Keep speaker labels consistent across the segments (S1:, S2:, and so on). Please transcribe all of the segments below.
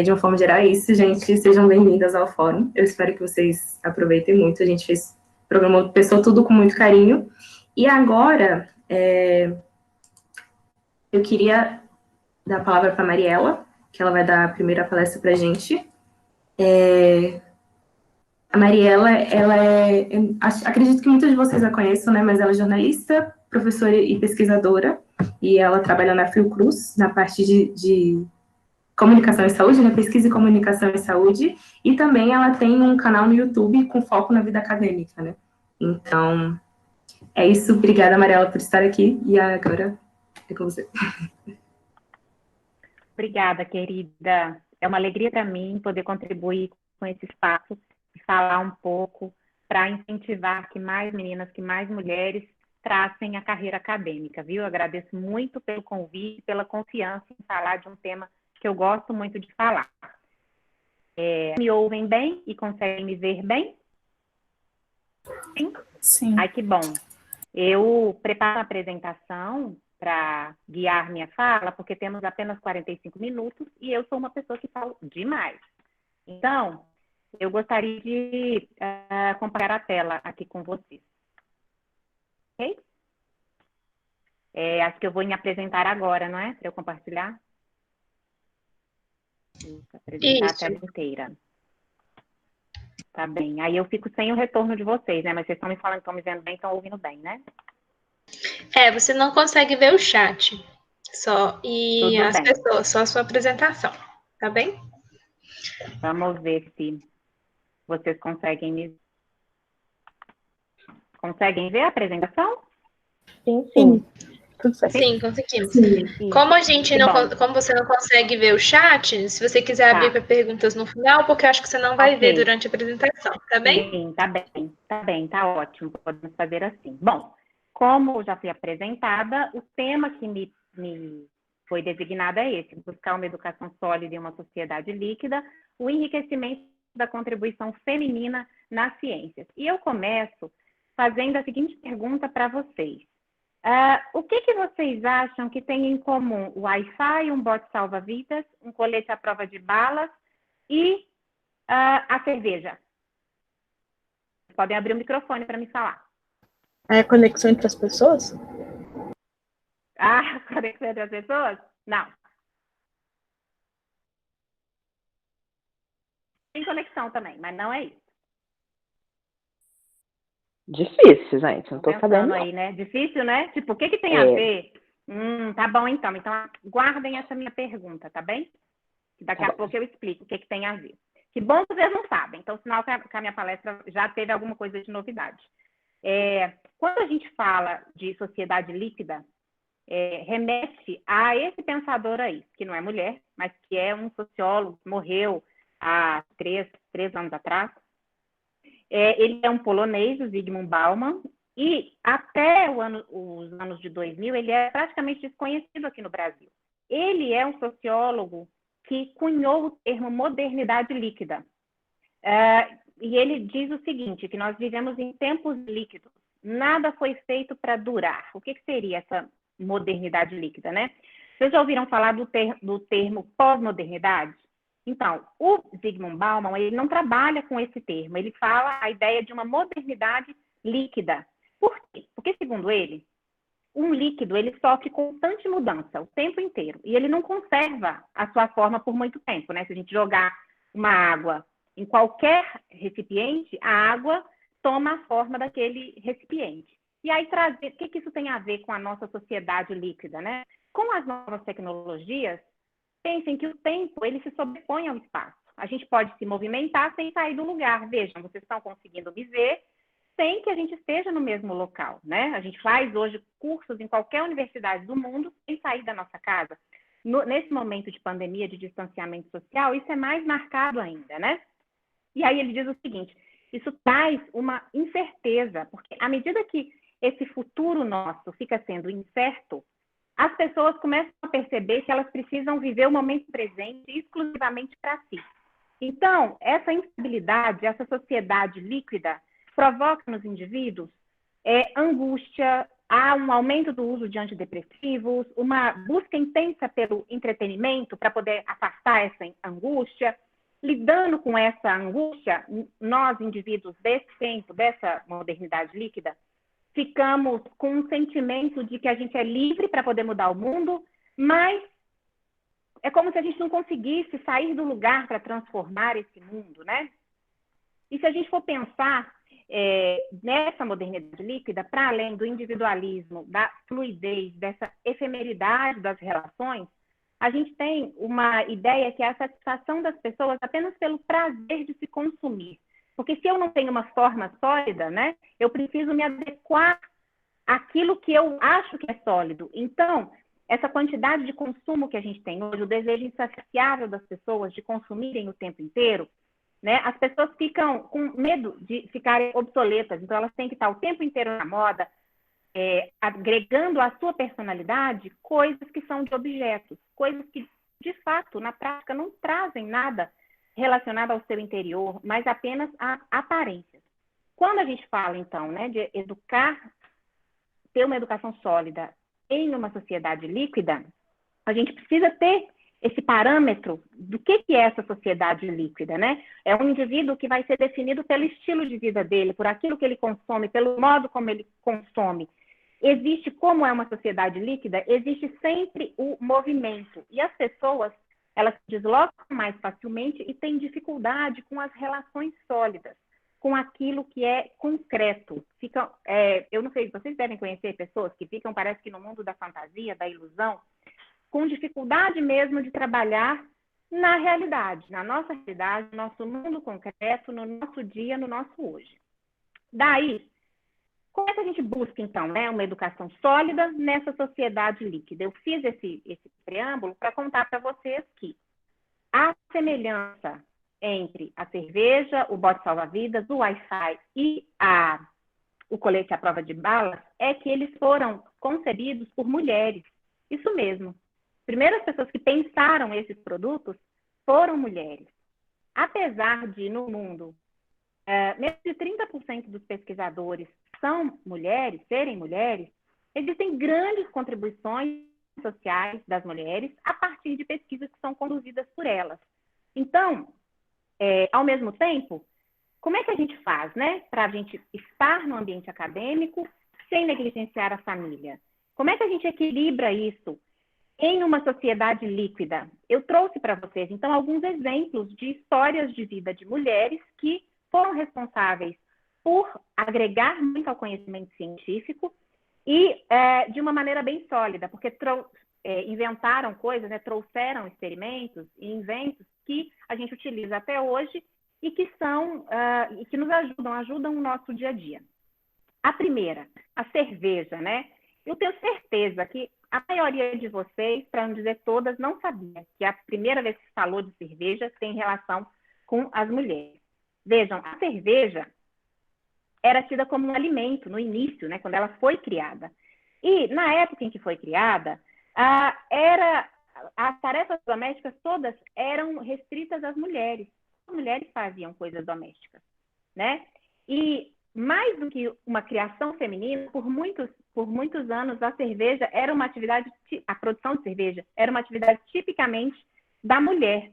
S1: de uma forma geral, é isso, gente. Sejam bem-vindas ao fórum. Eu espero que vocês aproveitem muito. A gente pensou tudo com muito carinho. E agora, eu queria dar a palavra para a Mariela, que ela vai dar a primeira palestra para a gente. A Mariela, acredito que muitos de vocês a conheçam, né? Mas ela é jornalista, professora e pesquisadora. E ela trabalha na Fiocruz, na parte de comunicação e saúde, né? Pesquisa e comunicação e saúde. E também ela tem um canal no YouTube com foco na vida acadêmica, né? Então, é isso. Obrigada, Mariela, por estar aqui. E agora é com você.
S2: Obrigada, querida. É uma alegria para mim poder contribuir com esse espaço e falar um pouco para incentivar que mais meninas, que mais mulheres tracem a carreira acadêmica, viu? Eu agradeço muito pelo convite, pela confiança em falar de um tema que eu gosto muito de falar. Me ouvem bem e conseguem me ver bem? Sim?
S3: Sim.
S2: Ai, que bom. Eu preparo a apresentação para guiar minha fala, porque temos apenas 45 minutos e eu sou uma pessoa que falo demais. Então, eu gostaria de compartilhar a tela aqui com vocês. Ok? Acho que eu vou me apresentar agora, não é? Para eu compartilhar. Apresentar a tela inteira. Tá bem. Aí eu fico sem o retorno de vocês, né? Mas vocês estão me falando, estão me vendo bem, estão ouvindo bem, né?
S3: Você não consegue ver o chat. Só
S2: Tudo
S3: as
S2: bem.
S3: pessoas, só a sua apresentação. Tá bem?
S2: Vamos ver se vocês conseguem ver a apresentação?
S4: Sim. Tudo certo.
S3: Sim, conseguimos.
S1: Sim.
S3: Como você não consegue ver o chat, se você quiser abrir para perguntas no final, porque eu acho que você não vai ver durante a apresentação, tá bem?
S2: Sim, tá bem, tá ótimo, podemos fazer assim. Bom, como já fui apresentada, o tema que me foi designado é esse: buscar uma educação sólida e uma sociedade líquida, o enriquecimento da contribuição feminina nas ciências. E eu começo fazendo a seguinte pergunta para vocês. O que vocês acham que tem em comum o Wi-Fi, um bote salva-vidas, um colete à prova de balas e a cerveja? Podem abrir o microfone para me falar.
S4: É a conexão entre as pessoas?
S2: Conexão entre as pessoas? Não. Tem conexão também, mas não é isso.
S4: Difícil, gente. Não tô sabendo.
S2: Aí, né? Difícil, né? Tipo, o que tem a ver? Tá bom, então. Então, guardem essa minha pergunta, tá bem? Daqui a pouco eu explico o que tem a ver. Que bom que vocês não sabem. Então, sinal que a minha palestra já teve alguma coisa de novidade. Quando a gente fala de sociedade líquida, remete a esse pensador aí, que não é mulher, mas que é um sociólogo que morreu há três anos atrás. Ele é um polonês, o Zygmunt Bauman, e até os anos de 2000, ele é praticamente desconhecido aqui no Brasil. Ele é um sociólogo que cunhou o termo modernidade líquida. E ele diz o seguinte, que nós vivemos em tempos líquidos, nada foi feito para durar. O que seria essa modernidade líquida, né? Vocês já ouviram falar do termo pós-modernidade? Então, o Zygmunt Bauman, ele não trabalha com esse termo, ele fala a ideia de uma modernidade líquida. Por quê? Porque, segundo ele, um líquido, ele sofre constante mudança o tempo inteiro, e ele não conserva a sua forma por muito tempo, né? Se a gente jogar uma água em qualquer recipiente, a água toma a forma daquele recipiente. E aí, o que isso tem a ver com a nossa sociedade líquida, né? Com as novas tecnologias, pensem que o tempo, ele se sobrepõe ao espaço. A gente pode se movimentar sem sair do lugar. Vejam, vocês estão conseguindo me ver sem que a gente esteja no mesmo local, né? A gente faz hoje cursos em qualquer universidade do mundo sem sair da nossa casa. Nesse momento de pandemia, de distanciamento social, isso é mais marcado ainda, né? E aí ele diz o seguinte, isso traz uma incerteza, porque à medida que esse futuro nosso fica sendo incerto, as pessoas começam a perceber que elas precisam viver o momento presente exclusivamente para si. Então, essa instabilidade, essa sociedade líquida, provoca nos indivíduos angústia, há um aumento do uso de antidepressivos, uma busca intensa pelo entretenimento para poder afastar essa angústia. Lidando com essa angústia, nós, indivíduos desse tempo, dessa modernidade líquida, ficamos com um sentimento de que a gente é livre para poder mudar o mundo, mas é como se a gente não conseguisse sair do lugar para transformar esse mundo, né? E se a gente for pensar nessa modernidade líquida, para além do individualismo, da fluidez, dessa efemeridade das relações, a gente tem uma ideia que é a satisfação das pessoas apenas pelo prazer de se consumir. Porque se eu não tenho uma forma sólida, né, eu preciso me adequar àquilo que eu acho que é sólido. Então, essa quantidade de consumo que a gente tem hoje, o desejo insaciável das pessoas de consumirem o tempo inteiro, né, as pessoas ficam com medo de ficarem obsoletas. Então, elas têm que estar o tempo inteiro na moda, agregando à sua personalidade coisas que são de objetos, coisas que, de fato, na prática, não trazem nada relacionado ao seu interior, mas apenas a aparências. Quando a gente fala, então, né, de educar, ter uma educação sólida em uma sociedade líquida, a gente precisa ter esse parâmetro do que é essa sociedade líquida, né? É um indivíduo que vai ser definido pelo estilo de vida dele, por aquilo que ele consome, pelo modo como ele consome. Existe, como é uma sociedade líquida, existe sempre o movimento. E as pessoas, elas se deslocam mais facilmente e têm dificuldade com as relações sólidas, com aquilo que é concreto. Eu não sei, vocês devem conhecer pessoas que ficam, parece que no mundo da fantasia, da ilusão, com dificuldade mesmo de trabalhar na realidade, na nossa realidade, no nosso mundo concreto, no nosso dia, no nosso hoje. Daí, como é que a gente busca, então, né, uma educação sólida nessa sociedade líquida? Eu fiz esse preâmbulo para contar para vocês que a semelhança entre a cerveja, o bote salva-vidas, o Wi-Fi e o colete à prova de balas é que eles foram concebidos por mulheres. Isso mesmo. Primeiras pessoas que pensaram esses produtos foram mulheres. Apesar de, no mundo, menos de 30% dos pesquisadores são mulheres, serem mulheres, existem grandes contribuições sociais das mulheres a partir de pesquisas que são conduzidas por elas. Então, ao mesmo tempo, como é que a gente faz, né, para a gente estar no ambiente acadêmico sem negligenciar a família? Como é que a gente equilibra isso em uma sociedade líquida? Eu trouxe para vocês, então, alguns exemplos de histórias de vida de mulheres que foram responsáveis por agregar muito ao conhecimento científico e de uma maneira bem sólida, porque inventaram coisas, né, trouxeram experimentos e inventos que a gente utiliza até hoje e que que nos ajudam o nosso dia a dia. A primeira, a cerveja, né? Eu tenho certeza que a maioria de vocês, para não dizer todas, não sabia que a primeira vez que se falou de cerveja tem relação com as mulheres. Vejam, a cerveja era tida como um alimento no início, né, quando ela foi criada. E, na época em que foi criada, as tarefas domésticas todas eram restritas às mulheres. As mulheres faziam coisas domésticas, né? E, mais do que uma criação feminina, por muitos anos, a cerveja era uma atividade, a produção de cerveja era uma atividade tipicamente da mulher.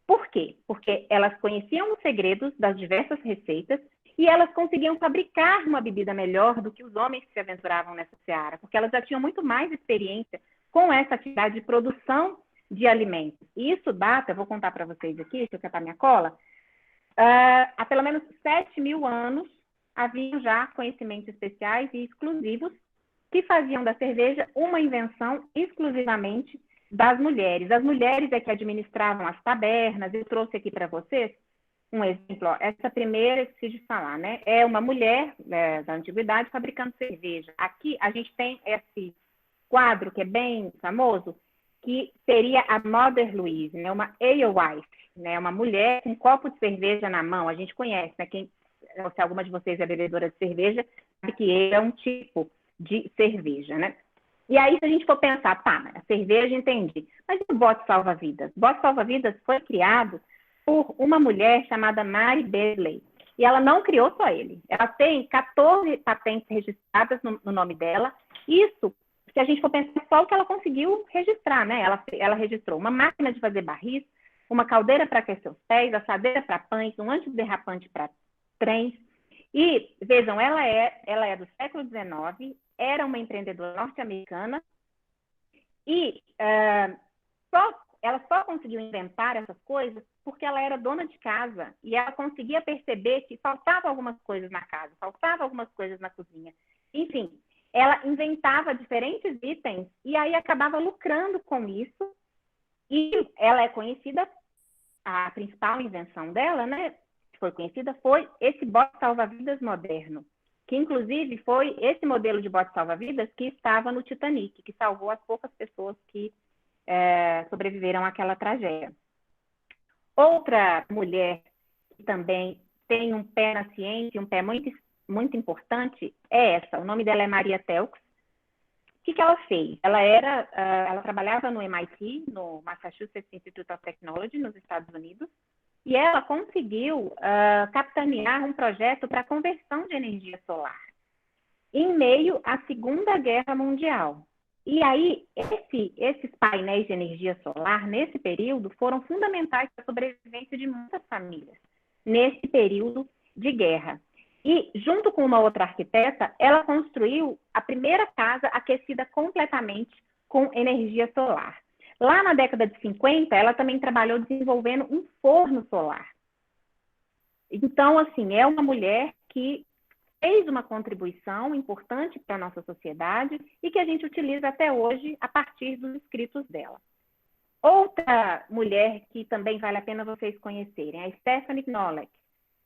S2: Por quê? Porque elas conheciam os segredos das diversas receitas e elas conseguiam fabricar uma bebida melhor do que os homens que se aventuravam nessa seara, porque elas já tinham muito mais experiência com essa atividade de produção de alimentos. E isso data, eu vou contar para vocês aqui, deixa eu catar minha cola, há pelo menos 7.000 anos haviam já conhecimentos especiais e exclusivos que faziam da cerveja uma invenção exclusivamente das mulheres. As mulheres é que administravam as tabernas. Eu trouxe aqui para vocês um exemplo. Ó, essa primeira eu preciso de falar, né? É uma mulher da antiguidade fabricando cerveja. Aqui a gente tem esse quadro que é bem famoso, que seria a Mother Louise, né? Uma alewife, né? Uma mulher com um copo de cerveja na mão. A gente conhece, né? Se alguma de vocês é bebedora de cerveja, sabe que ele é um tipo de cerveja, né? E aí, se a gente for pensar, tá, a cerveja, entendi. Mas e o bote salva-vidas? O bote salva-vidas foi criado por uma mulher chamada Mary Beasley. E ela não criou só ele. Ela tem 14 patentes registradas no nome dela. Isso, se a gente for pensar só o que ela conseguiu registrar, né? Ela registrou uma máquina de fazer barris, uma caldeira para aquecer os pés, assadeira para pães, um antiderrapante para trens. E, vejam, ela é do século XIX, era uma empreendedora norte-americana e ela só conseguiu inventar essas coisas porque ela era dona de casa e ela conseguia perceber que faltavam algumas coisas na casa, faltavam algumas coisas na cozinha. Enfim, ela inventava diferentes itens e aí acabava lucrando com isso. E ela é conhecida, a principal invenção dela, né, que foi conhecida, foi esse bote salva-vidas moderno, que inclusive foi esse modelo de bote salva-vidas que estava no Titanic, que salvou as poucas pessoas que sobreviveram àquela tragédia. Outra mulher que também tem um pé na ciência, um pé muito, muito importante, é essa. O nome dela é Maria Telx. O que ela fez? Ela trabalhava no MIT, no Massachusetts Institute of Technology, nos Estados Unidos, e ela conseguiu capitanear um projeto para conversão de energia solar, em meio à Segunda Guerra Mundial. E aí, esses painéis de energia solar, nesse período, foram fundamentais para a sobrevivência de muitas famílias, nesse período de guerra. E, junto com uma outra arquiteta, ela construiu a primeira casa aquecida completamente com energia solar. Lá na década de 50, ela também trabalhou desenvolvendo um forno solar. Então, assim, é uma mulher que fez uma contribuição importante para a nossa sociedade e que a gente utiliza até hoje a partir dos escritos dela. Outra mulher que também vale a pena vocês conhecerem, a Stephanie Knowles.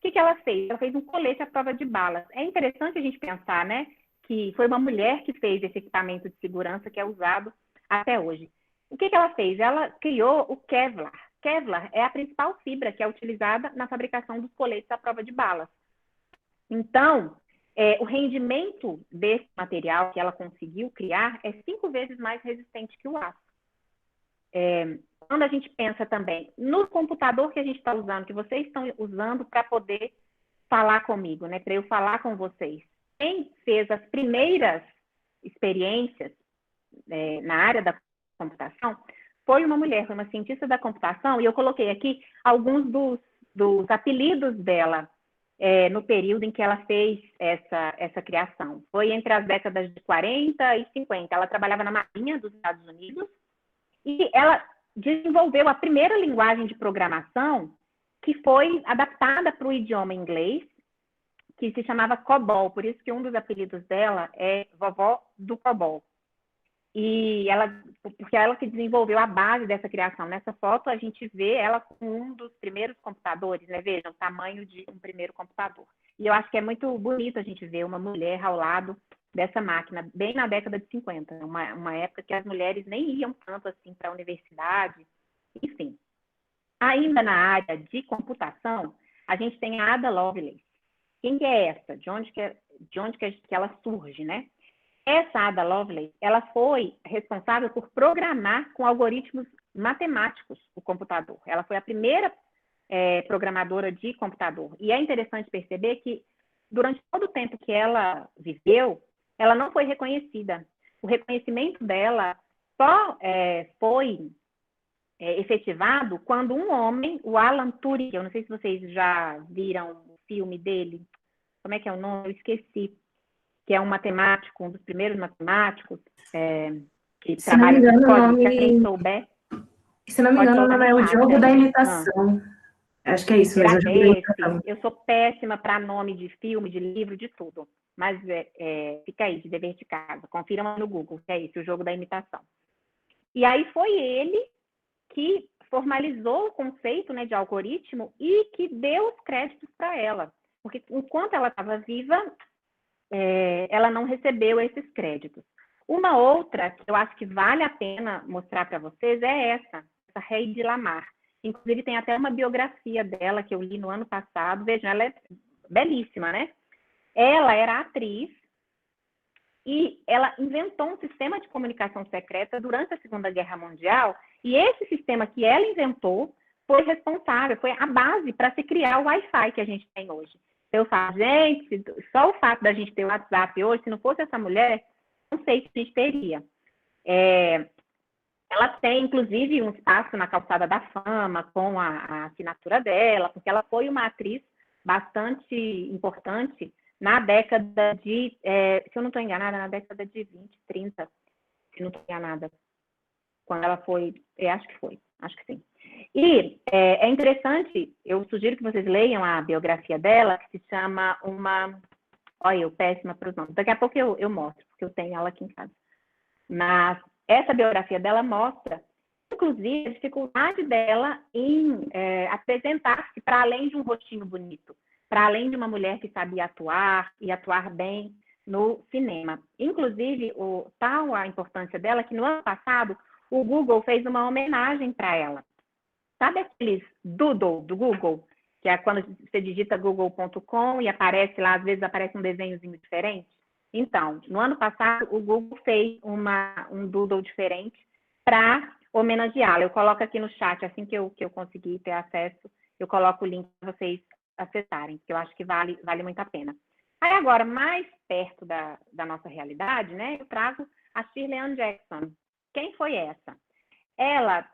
S2: O que ela fez? Ela fez um colete à prova de balas. É interessante a gente pensar, né, que foi uma mulher que fez esse equipamento de segurança que é usado até hoje. O que ela fez? Ela criou o Kevlar. Kevlar é a principal fibra que é utilizada na fabricação dos coletes à prova de balas. Então, o rendimento desse material que ela conseguiu criar é 5 vezes mais resistente que o aço. Quando a gente pensa também no computador que a gente está usando, que vocês estão usando para poder falar comigo, né, para eu falar com vocês, quem fez as primeiras experiências na área da computação foi uma mulher, foi uma cientista da computação, e eu coloquei aqui alguns dos apelidos dela no período em que ela fez essa criação. Foi entre as décadas de 40 e 50. Ela trabalhava na Marinha dos Estados Unidos e ela desenvolveu a primeira linguagem de programação que foi adaptada para o idioma inglês, que se chamava COBOL, por isso que um dos apelidos dela é Vovó do COBOL. Porque ela que desenvolveu a base dessa criação. Nessa foto, a gente vê ela com um dos primeiros computadores, né? Vejam, o tamanho de um primeiro computador. E eu acho que é muito bonito a gente ver uma mulher ao lado dessa máquina, bem na década de 50, uma época que as mulheres nem iam tanto assim para a universidade, enfim. Ainda na área de computação, a gente tem a Ada Lovelace. Quem que é essa? De onde que ela surge, né? Essa Ada Lovelace, ela foi responsável por programar com algoritmos matemáticos o computador. Ela foi a primeira programadora de computador. E é interessante perceber que, durante todo o tempo que ela viveu, ela não foi reconhecida. O reconhecimento dela só foi efetivado quando um homem, o Alan Turing, eu não sei se vocês já viram o filme dele, como é que é o nome? Eu esqueci. Que é um matemático, um dos primeiros matemáticos, que trabalha com código, para quem souber.
S1: Se não me engano, o nome é O Jogo da Imitação. Acho que é isso mesmo.
S2: Eu sou péssima para nome de filme, de livro, de tudo. Mas fica aí, de dever de casa. Confiram no Google, que é isso, O Jogo da Imitação. E aí foi ele que formalizou o conceito, né, de algoritmo e que deu os créditos para ela. Porque enquanto ela estava viva, ela não recebeu esses créditos. Uma outra que eu acho que vale a pena mostrar para vocês é essa Heidi Lamar. Inclusive, tem até uma biografia dela que eu li no ano passado. Vejam, ela é belíssima, né? Ela era atriz e ela inventou um sistema de comunicação secreta durante a Segunda Guerra Mundial, e esse sistema que ela inventou foi responsável, foi a base para se criar o Wi-Fi que a gente tem hoje. Eu falo, gente, só o fato da gente ter o WhatsApp hoje, se não fosse essa mulher, não sei se a gente teria. Ela tem, inclusive, um espaço na Calçada da Fama, com a assinatura dela, porque ela foi uma atriz bastante importante na década de, se eu não estou enganada, na década de 20, 30, se não estou enganada, quando ela foi, acho que sim. E é interessante, eu sugiro que vocês leiam a biografia dela, que se chama olha, eu péssima para os nomes, daqui a pouco eu mostro, porque eu tenho ela aqui em casa. Mas essa biografia dela mostra, inclusive, a dificuldade dela em apresentar-se para além de um rostinho bonito, para além de uma mulher que sabia atuar e atuar bem no cinema. Inclusive, tal a importância dela que no ano passado o Google fez uma homenagem para ela. Sabe aqueles doodle do Google? Que é quando você digita google.com e aparece lá, às vezes aparece um desenhozinho diferente? Então, no ano passado, o Google fez um doodle diferente para homenageá-la. Eu coloco aqui no chat, assim que eu conseguir ter acesso, eu coloco o link para vocês acessarem, porque eu acho que vale muito a pena. Aí agora, mais perto da nossa realidade, né, eu trago a Shirley Ann Jackson. Quem foi essa? Ela,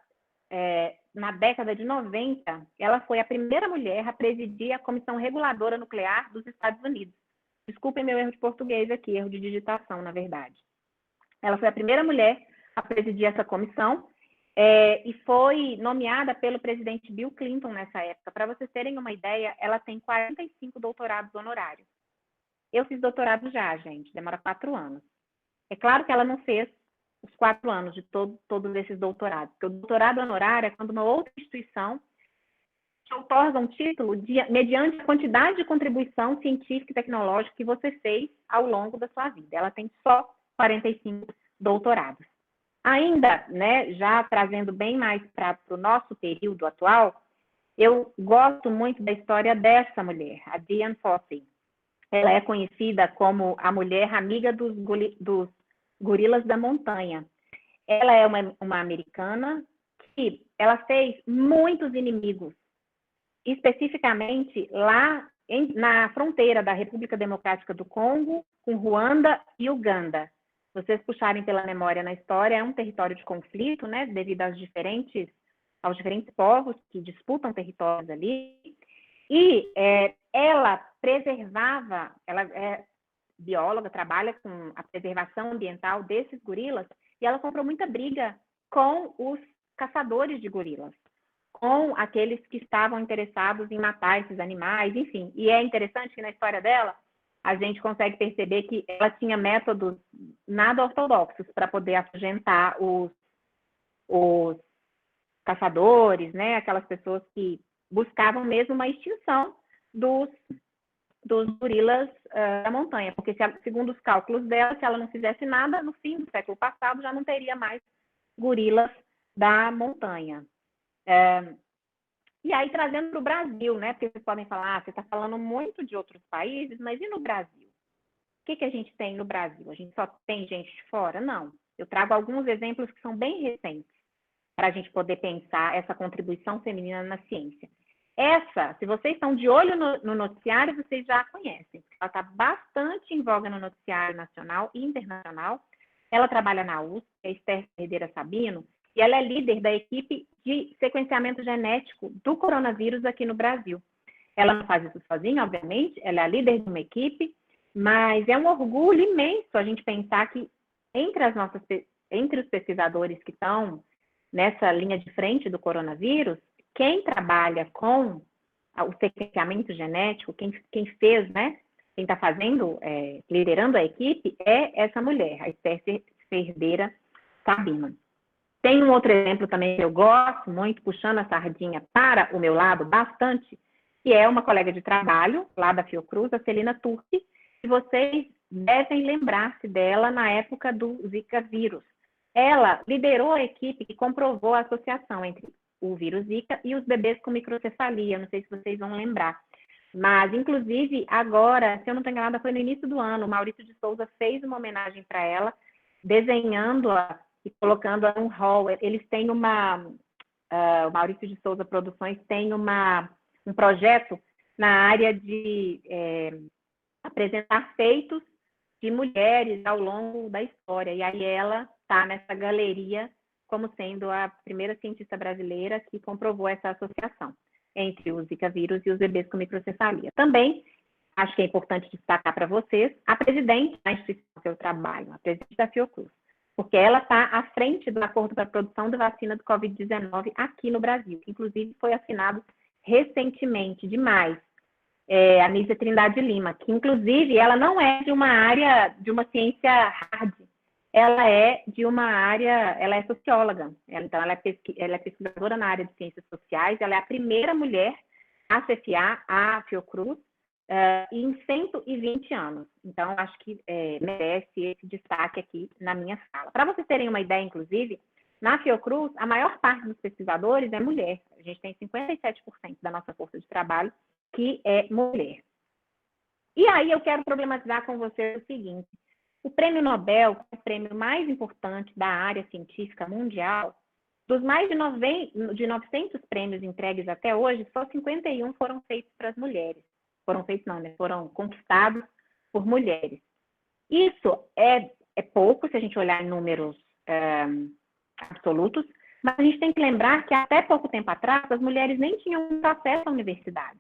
S2: na década de 90, ela foi a primeira mulher a presidir a Comissão Reguladora Nuclear dos Estados Unidos. Desculpem meu erro de português aqui, erro de digitação, na verdade. Ela foi a primeira mulher a presidir essa comissão e foi nomeada pelo presidente Bill Clinton nessa época. Para vocês terem uma ideia, ela tem 45 doutorados honorários. Eu fiz doutorado já, gente, demora 4 anos. É claro que ela não fez os 4 anos de todos esses doutorados, porque o doutorado honorário é quando uma outra instituição te outorga um título mediante a quantidade de contribuição científica e tecnológica que você fez ao longo da sua vida. Ela tem só 45 doutorados. Ainda, né, já trazendo bem mais para o nosso período atual, eu gosto muito da história dessa mulher, a Dian Fossey. Ela é conhecida como a mulher amiga dos gorilas da montanha. Ela é uma americana que ela fez muitos inimigos, especificamente lá na fronteira da República Democrática do Congo, com Ruanda e Uganda. Se vocês puxarem pela memória na história, é um território de conflito, né, devido aos diferentes povos que disputam territórios ali. E ela preservava, ela é bióloga, trabalha com a preservação ambiental desses gorilas, e ela comprou muita briga com os caçadores de gorilas, com aqueles que estavam interessados em matar esses animais, enfim. E é interessante que na história dela, a gente consegue perceber que ela tinha métodos nada ortodoxos para poder afugentar os caçadores, né? Aquelas pessoas que buscavam mesmo uma extinção dos gorilas da montanha, porque segundo os cálculos dela, se ela não fizesse nada, no fim do século passado já não teria mais gorilas da montanha. E aí, trazendo para o Brasil, né? Porque vocês podem falar, você está falando muito de outros países, mas e no Brasil? O que a gente tem no Brasil? A gente só tem gente de fora? Não. Eu trago alguns exemplos que são bem recentes, para a gente poder pensar essa contribuição feminina na ciência. Se vocês estão de olho no noticiário, vocês já a conhecem. Ela está bastante em voga no noticiário nacional e internacional. Ela trabalha na USP, é Esther Ferreira Sabino, e ela é líder da equipe de sequenciamento genético do coronavírus aqui no Brasil. Ela não faz isso sozinha, obviamente, ela é a líder de uma equipe, mas é um orgulho imenso a gente pensar que entre os pesquisadores que estão nessa linha de frente do coronavírus, quem trabalha com o sequenciamento genético, quem fez, né? Quem está fazendo, liderando a equipe, é essa mulher, a Esther Ferreira Sabino. Tem um outro exemplo também que eu gosto muito, puxando a sardinha para o meu lado bastante, que é uma colega de trabalho, lá da Fiocruz, a Celina Turci, e vocês devem lembrar-se dela na época do Zika vírus. Ela liderou a equipe que comprovou a associação entre o vírus Zika e os bebês com microcefalia, não sei se vocês vão lembrar. Mas, inclusive, agora, se eu não estou enganada, foi no início do ano, o Maurício de Souza fez uma homenagem para ela, desenhando-a e colocando-a num hall. Eles têm o Maurício de Souza Produções tem um projeto na área de apresentar feitos de mulheres ao longo da história. E aí ela está nessa galeria como sendo a primeira cientista brasileira que comprovou essa associação entre o Zika vírus e os bebês com microcefalia. Também, acho que é importante destacar para vocês, a presidente da instituição que eu trabalho, a presidente da Fiocruz, porque ela está à frente do acordo para a produção de vacina do Covid-19 aqui no Brasil, que inclusive foi assinado recentemente, demais, a Nízia Trindade Lima, que inclusive ela não é de uma área, de uma ciência hard, ela é de uma área, ela é socióloga, então ela é pesquisadora na área de ciências sociais, ela é a primeira mulher a chefiar a Fiocruz em 120 anos. Então, acho que merece esse destaque aqui na minha fala. Para vocês terem uma ideia, inclusive, na Fiocruz, a maior parte dos pesquisadores é mulher. A gente tem 57% da nossa força de trabalho que é mulher. E aí eu quero problematizar com você o seguinte: o Prêmio Nobel, que é o prêmio mais importante da área científica mundial, dos mais de 900 prêmios entregues até hoje, só 51 foram feitos para as mulheres. Foram feitos não, né? Foram conquistados por mulheres. Isso é pouco, se a gente olhar em números absolutos, mas a gente tem que lembrar que até pouco tempo atrás, as mulheres nem tinham acesso à universidade.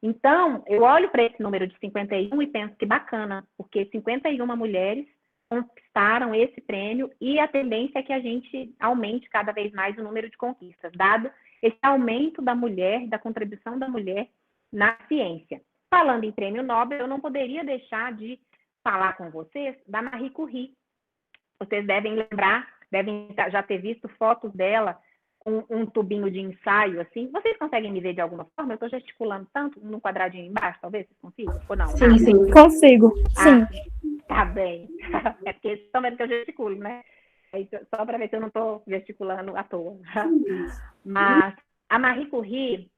S2: Então, eu olho para esse número de 51 e penso que bacana, porque 51 mulheres conquistaram esse prêmio e a tendência é que a gente aumente cada vez mais o número de conquistas, dado esse aumento da mulher, da contribuição da mulher na ciência. Falando em prêmio Nobel, eu não poderia deixar de falar com vocês da Marie Curie. Vocês devem lembrar, devem já ter visto fotos dela com um tubinho de ensaio, assim. Vocês conseguem me ver de alguma forma? Eu estou gesticulando tanto no quadradinho embaixo, talvez vocês consigam? Ou não?
S1: Sim, sim.
S4: Consigo, sim.
S2: Tá bem. É porque vocês estão vendo que eu gesticulo, né? Só para ver se eu não estou gesticulando à toa. Mas a Marie Curie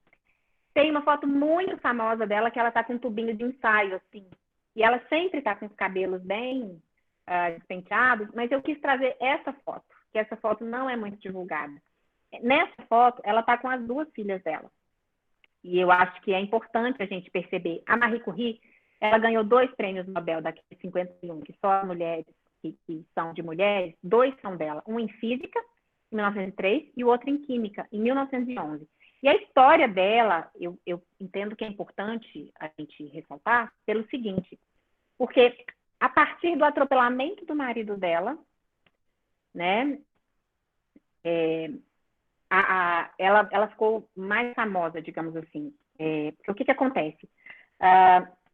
S2: tem uma foto muito famosa dela que ela está com um tubinho de ensaio, assim. E ela sempre está com os cabelos bem despenteados, mas eu quis trazer essa foto, que essa foto não é muito divulgada. Nessa foto, ela está com as duas filhas dela. E eu acho que é importante a gente perceber. A Marie Curie, ela ganhou 2 prêmios Nobel daqueles 51, que só as mulheres que são de mulheres, 2 são dela. Um em física, em 1903, e o outro em química, em 1911. E a história dela, eu entendo que é importante a gente ressaltar pelo seguinte, porque a partir do atropelamento do marido dela, né, ela ficou mais famosa, digamos assim. O que acontece?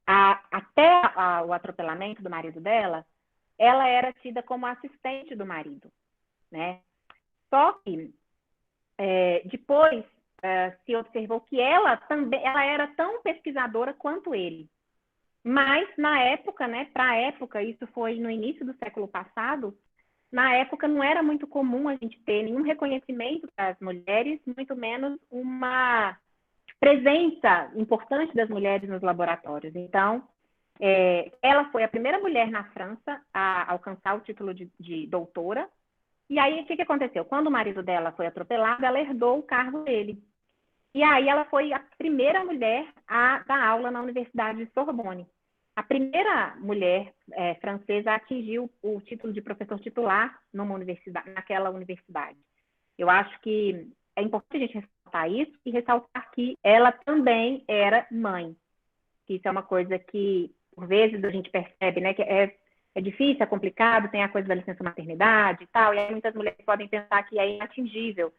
S2: Até o atropelamento do marido dela, ela era tida como assistente do marido, né? Só que depois se observou que ela era tão pesquisadora quanto ele. Mas na época, né? Para a época, isso foi no início do século passado. Na época, não era muito comum a gente ter nenhum reconhecimento das mulheres, muito menos uma presença importante das mulheres nos laboratórios. Então, ela foi a primeira mulher na França a alcançar o título de doutora. E aí, o que aconteceu? Quando o marido dela foi atropelado, ela herdou o cargo dele. E aí, ela foi a primeira mulher a dar aula na Universidade de Sorbonne. A primeira mulher francesa a atingir o título de professor titular naquela universidade. Eu acho que é importante a gente ressaltar isso e ressaltar que ela também era mãe. Isso é uma coisa que, por vezes, a gente percebe, né, que é difícil, é complicado, tem a coisa da licença maternidade e tal, e aí muitas mulheres podem pensar que é inatingível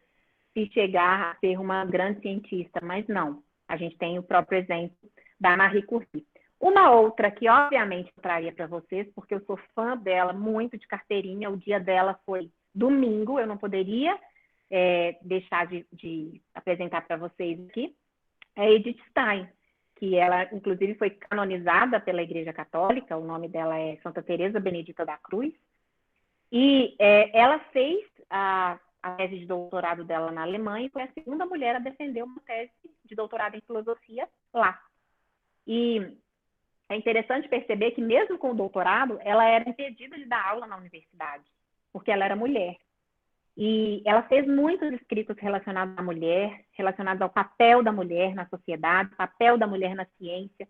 S2: se chegar a ser uma grande cientista, mas não. A gente tem o próprio exemplo da Marie Curie. Uma outra que, obviamente, eu traria para vocês, porque eu sou fã dela, muito de carteirinha, o dia dela foi domingo, eu não poderia deixar de apresentar para vocês aqui, é Edith Stein, que ela, inclusive, foi canonizada pela Igreja Católica, o nome dela é Santa Teresa Benedita da Cruz, e ela fez a tese de doutorado dela na Alemanha e foi a segunda mulher a defender uma tese de doutorado em filosofia lá. E é interessante perceber que, mesmo com o doutorado, ela era impedida de dar aula na universidade, porque ela era mulher. E ela fez muitos escritos relacionados à mulher, relacionados ao papel da mulher na sociedade, papel da mulher na ciência.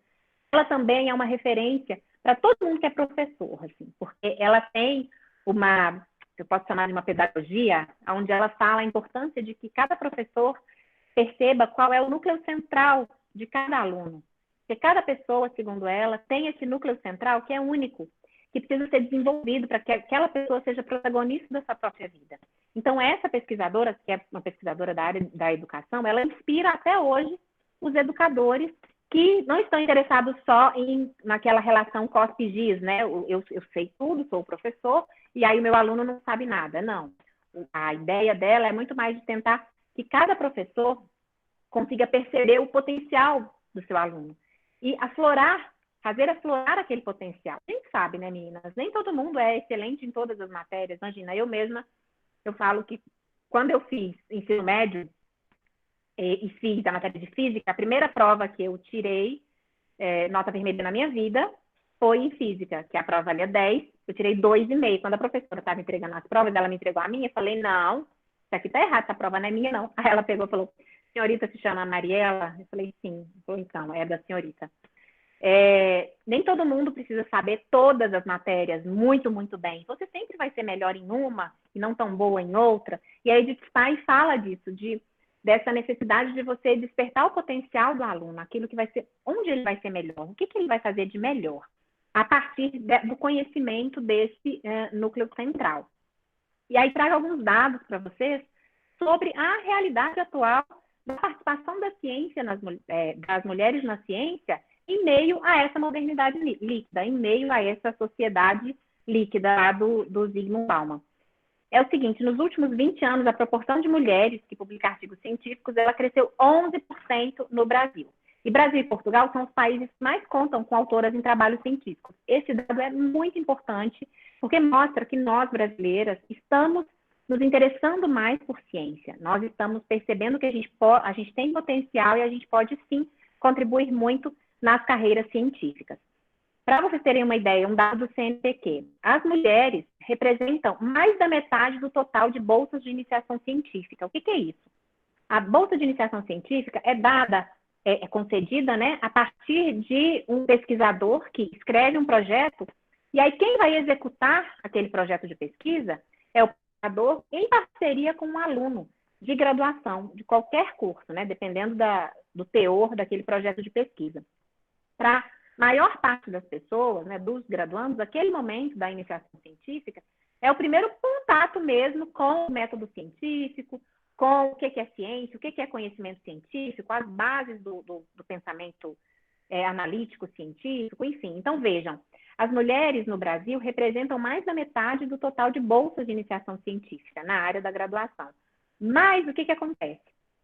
S2: Ela também é uma referência para todo mundo que é professor, assim, porque ela tem uma, eu posso chamar de uma pedagogia, onde ela fala a importância de que cada professor perceba qual é o núcleo central de cada aluno. Porque cada pessoa, segundo ela, tem esse núcleo central que é único, que precisa ser desenvolvido para que aquela pessoa seja protagonista da sua própria vida. Então, essa pesquisadora, que é uma pesquisadora da área da educação, ela inspira até hoje os educadores que não estão interessados só naquela relação COSP-GIS, né? Eu sei tudo, sou o professor, e aí o meu aluno não sabe nada. Não. A ideia dela é muito mais de tentar que cada professor consiga perceber o potencial do seu aluno e fazer aflorar aquele potencial. A gente sabe, né, meninas? Nem todo mundo é excelente em todas as matérias. Imagina, eu mesma, eu falo que quando eu fiz ensino médio e fiz a matéria de física, a primeira prova que eu tirei nota vermelha na minha vida foi em física, que a prova valia 10, eu tirei 2,5. Quando a professora estava entregando as provas, ela me entregou a minha, eu falei, não, isso aqui tá errado, essa prova não é minha, não. Aí ela pegou e falou, senhorita se chama Mariela? Eu falei, sim. Falou, então, é da senhorita. Nem todo mundo precisa saber todas as matérias muito, muito bem. Você sempre vai ser melhor em uma e não tão boa em outra. E a Edith Stein fala disso, dessa necessidade de você despertar o potencial do aluno, aquilo que vai ser, onde ele vai ser melhor, o que ele vai fazer de melhor, a partir do conhecimento desse núcleo central. E aí trago alguns dados para vocês sobre a realidade atual da participação da ciência das mulheres na ciência em meio a essa modernidade líquida, em meio a essa sociedade líquida lá do Zygmunt Bauman. É o seguinte, nos últimos 20 anos, a proporção de mulheres que publicam artigos científicos, ela cresceu 11% no Brasil. E Brasil e Portugal são os países que mais contam com autoras em trabalhos científicos. Esse dado é muito importante, porque mostra que nós, brasileiras, estamos nos interessando mais por ciência. Nós estamos percebendo que a gente tem potencial e a gente pode, sim, contribuir muito nas carreiras científicas. Para vocês terem uma ideia, um dado do CNPq, as mulheres representam mais da metade do total de bolsas de iniciação científica. O que é isso? A bolsa de iniciação científica é concedida, né, a partir de um pesquisador que escreve um projeto, e aí quem vai executar aquele projeto de pesquisa é o pesquisador em parceria com um aluno de graduação, de qualquer curso, né, dependendo do teor daquele projeto de pesquisa. Para maior parte das pessoas, né, dos graduandos, aquele momento da iniciação científica é o primeiro contato mesmo com o método científico, com o que é ciência, o que é conhecimento científico, as bases do pensamento analítico científico, enfim. Então, vejam, as mulheres no Brasil representam mais da metade do total de bolsas de iniciação científica na área da graduação. Mas o que acontece?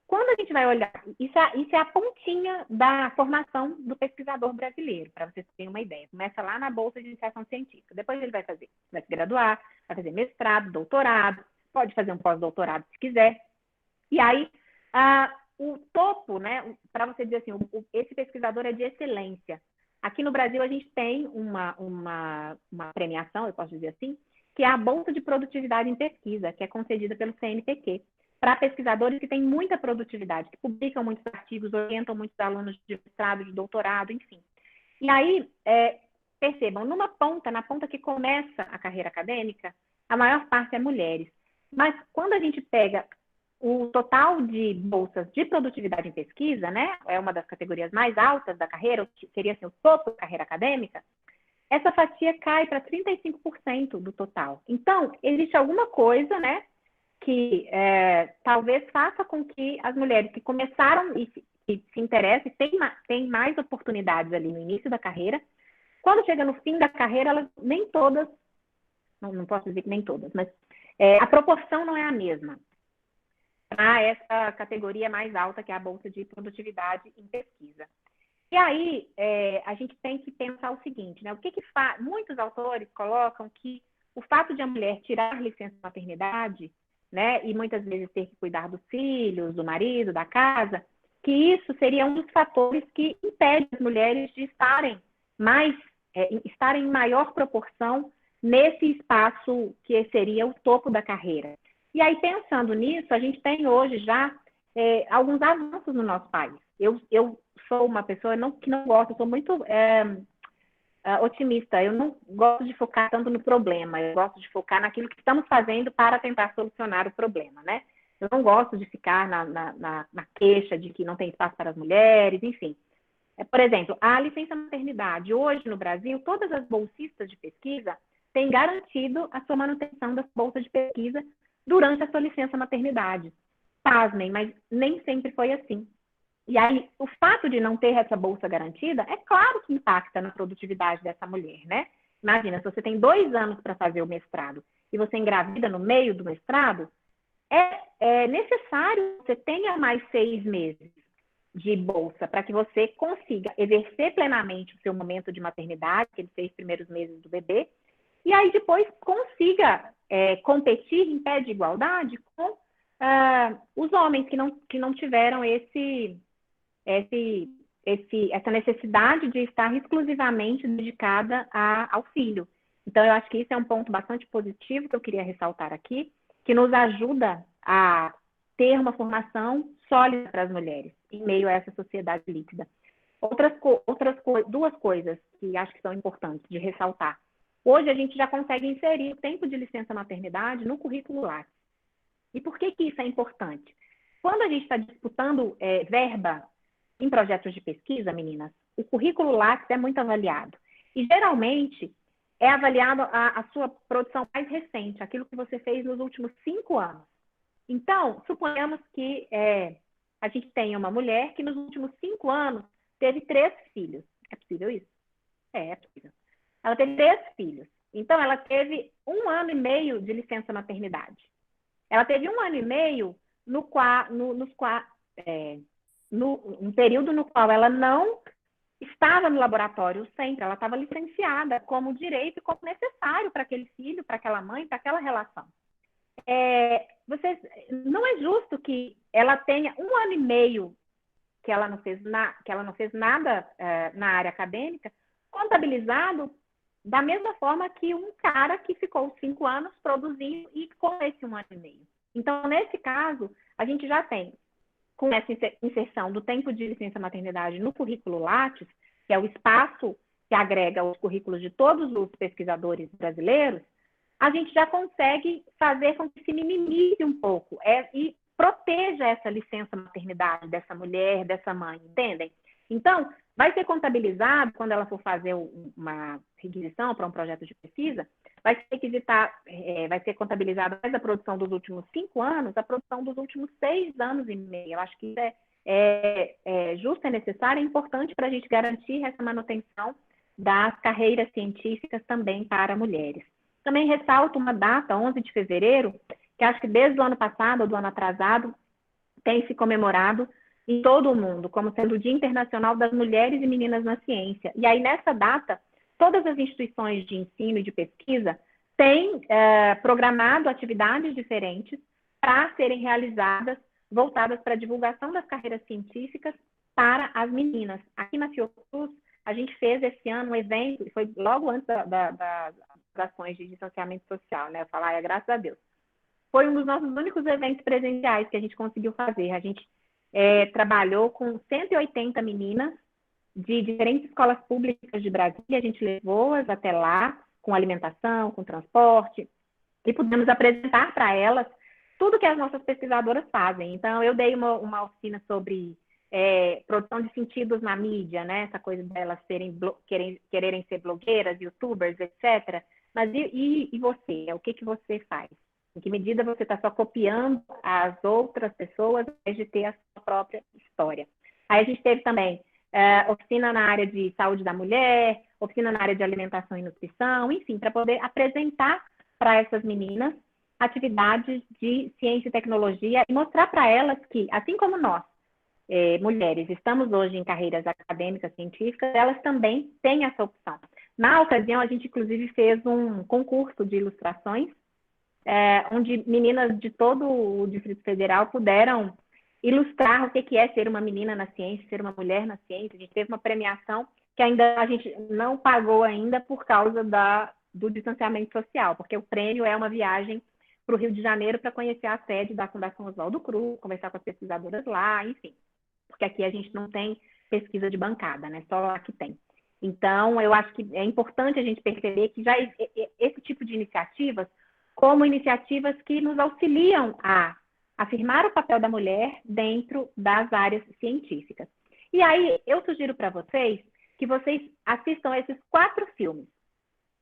S2: Quando a gente vai olhar, isso é a pontinha da formação do pesquisador brasileiro, para vocês terem uma ideia. Começa lá na bolsa de iniciação científica. Depois ele vai se graduar, vai fazer mestrado, doutorado, pode fazer um pós-doutorado se quiser. E aí, o topo, né, para você dizer assim, esse pesquisador é de excelência. Aqui no Brasil a gente tem uma premiação, eu posso dizer assim, que é a Bolsa de Produtividade em Pesquisa, que é concedida pelo CNPq, para pesquisadores que têm muita produtividade, que publicam muitos artigos, orientam muitos alunos de mestrado, de doutorado, enfim. E aí, percebam, na ponta que começa a carreira acadêmica, a maior parte é mulheres. Mas quando a gente pega o total de bolsas de produtividade em pesquisa, né, é uma das categorias mais altas da carreira, que seria assim, o topo da carreira acadêmica, essa fatia cai para 35% do total. Então, existe alguma coisa, né, que talvez faça com que as mulheres que começaram e se interessem, têm mais oportunidades ali no início da carreira, quando chega no fim da carreira, elas nem todas, não posso dizer que nem todas, mas a proporção não é a mesma para essa categoria mais alta, que é a Bolsa de Produtividade em Pesquisa. E aí, a gente tem que pensar o seguinte, né? O que faz? Muitos autores colocam que o fato de a mulher tirar licença de maternidade, né, e muitas vezes ter que cuidar dos filhos, do marido, da casa, que isso seria um dos fatores que impede as mulheres de estarem em maior proporção nesse espaço que seria o topo da carreira. E aí, pensando nisso, a gente tem hoje já alguns avanços no nosso país. Eu sou uma pessoa que não gosta, eu sou muito otimista. Eu não gosto de focar tanto no problema, eu gosto de focar naquilo que estamos fazendo para tentar solucionar o problema, né? Eu não gosto de ficar na queixa de que não tem espaço para as mulheres, enfim. Por exemplo, a licença maternidade. Hoje, no Brasil, todas as bolsistas de pesquisa têm garantido a sua manutenção da bolsa de pesquisa durante a sua licença maternidade. Pasmem, mas nem sempre foi assim. E aí, o fato de não ter essa bolsa garantida, é claro que impacta na produtividade dessa mulher, né? Imagina, se você tem 2 anos para fazer o mestrado e você engravida no meio do mestrado, é necessário que você tenha mais 6 meses de bolsa para que você consiga exercer plenamente o seu momento de maternidade, aqueles 6 primeiros meses do bebê, e aí depois consiga competir em pé de igualdade com os homens que não tiveram essa necessidade de estar exclusivamente dedicada ao filho. Então, eu acho que isso é um ponto bastante positivo que eu queria ressaltar aqui, que nos ajuda a ter uma formação sólida para as mulheres, em meio a essa sociedade líquida. Duas coisas que acho que são importantes de ressaltar. Hoje, a gente já consegue inserir o tempo de licença maternidade no currículo Lattes. E por que isso é importante? Quando a gente está disputando verba em projetos de pesquisa, meninas, o currículo Lattes é muito avaliado. E, geralmente, é avaliado a sua produção mais recente, aquilo que você fez nos últimos 5 anos. Então, suponhamos que a gente tenha uma mulher que nos últimos 5 anos teve 3 filhos. É possível isso? É possível. Ela teve 3 filhos. Então, ela teve 1 ano e meio de licença maternidade. Ela teve 1 ano e meio no um período no qual ela não estava no laboratório sempre, ela estava licenciada como direito e como necessário para aquele filho, para aquela mãe, para aquela relação. Não é justo que ela tenha 1 ano e meio que ela não fez nada na área acadêmica, contabilizado da mesma forma que um cara que ficou 5 anos produzindo e com esse 1 ano e meio. Então, nesse caso, a gente já tem, com essa inserção do tempo de licença maternidade no currículo Lattes, que é o espaço que agrega os currículos de todos os pesquisadores brasileiros, a gente já consegue fazer com que se minimize um pouco e proteja essa licença maternidade dessa mulher, dessa mãe, entendem? Então, vai ser contabilizado, quando ela for fazer uma requisição para um projeto de pesquisa, vai ser contabilizado mais a produção dos últimos 5 anos, a produção dos últimos 6 anos e meio. Eu acho que isso é justo, é necessário, é importante para a gente garantir essa manutenção das carreiras científicas também para mulheres. Também ressalto uma data, 11 de fevereiro, que acho que desde o ano passado ou do ano atrasado tem se comemorado em todo o mundo, como sendo o Dia Internacional das Mulheres e Meninas na Ciência. E aí, nessa data, todas as instituições de ensino e de pesquisa têm programado atividades diferentes para serem realizadas, voltadas para a divulgação das carreiras científicas para as meninas. Aqui na Fiocruz, a gente fez esse ano um evento, e foi logo antes das ações de distanciamento social, né? Eu falar, graças a Deus. Foi um dos nossos únicos eventos presenciais que a gente conseguiu fazer. A gente trabalhou com 180 meninas de diferentes escolas públicas de Brasília. A gente levou-as até lá, com alimentação, com transporte, e pudemos apresentar para elas tudo que as nossas pesquisadoras fazem. Então, eu dei uma oficina sobre produção de sentidos na mídia, né? Essa coisa delas quererem ser blogueiras, youtubers, etc. Mas e você? O que você faz? Em que medida você está só copiando as outras pessoas ao invés de ter a sua própria história? Aí a gente teve também oficina na área de saúde da mulher, oficina na área de alimentação e nutrição, enfim, para poder apresentar para essas meninas atividades de ciência e tecnologia e mostrar para elas que, assim como nós, mulheres, estamos hoje em carreiras acadêmicas, científicas, elas também têm essa opção. Na ocasião, a gente, inclusive, fez um concurso de ilustrações, onde meninas de todo o Distrito Federal puderam ilustrar o que é ser uma menina na ciência, ser uma mulher na ciência. A gente teve uma premiação que ainda a gente não pagou ainda por causa do distanciamento social, porque o prêmio é uma viagem para o Rio de Janeiro para conhecer a sede da Fundação Oswaldo Cruz, conversar com as pesquisadoras lá, enfim. Porque aqui a gente não tem pesquisa de bancada, né? Só lá que tem. Então, eu acho que é importante a gente perceber que já esse tipo de iniciativas, como iniciativas que nos auxiliam a afirmar o papel da mulher dentro das áreas científicas. E aí, eu sugiro para vocês que vocês assistam esses 4 filmes,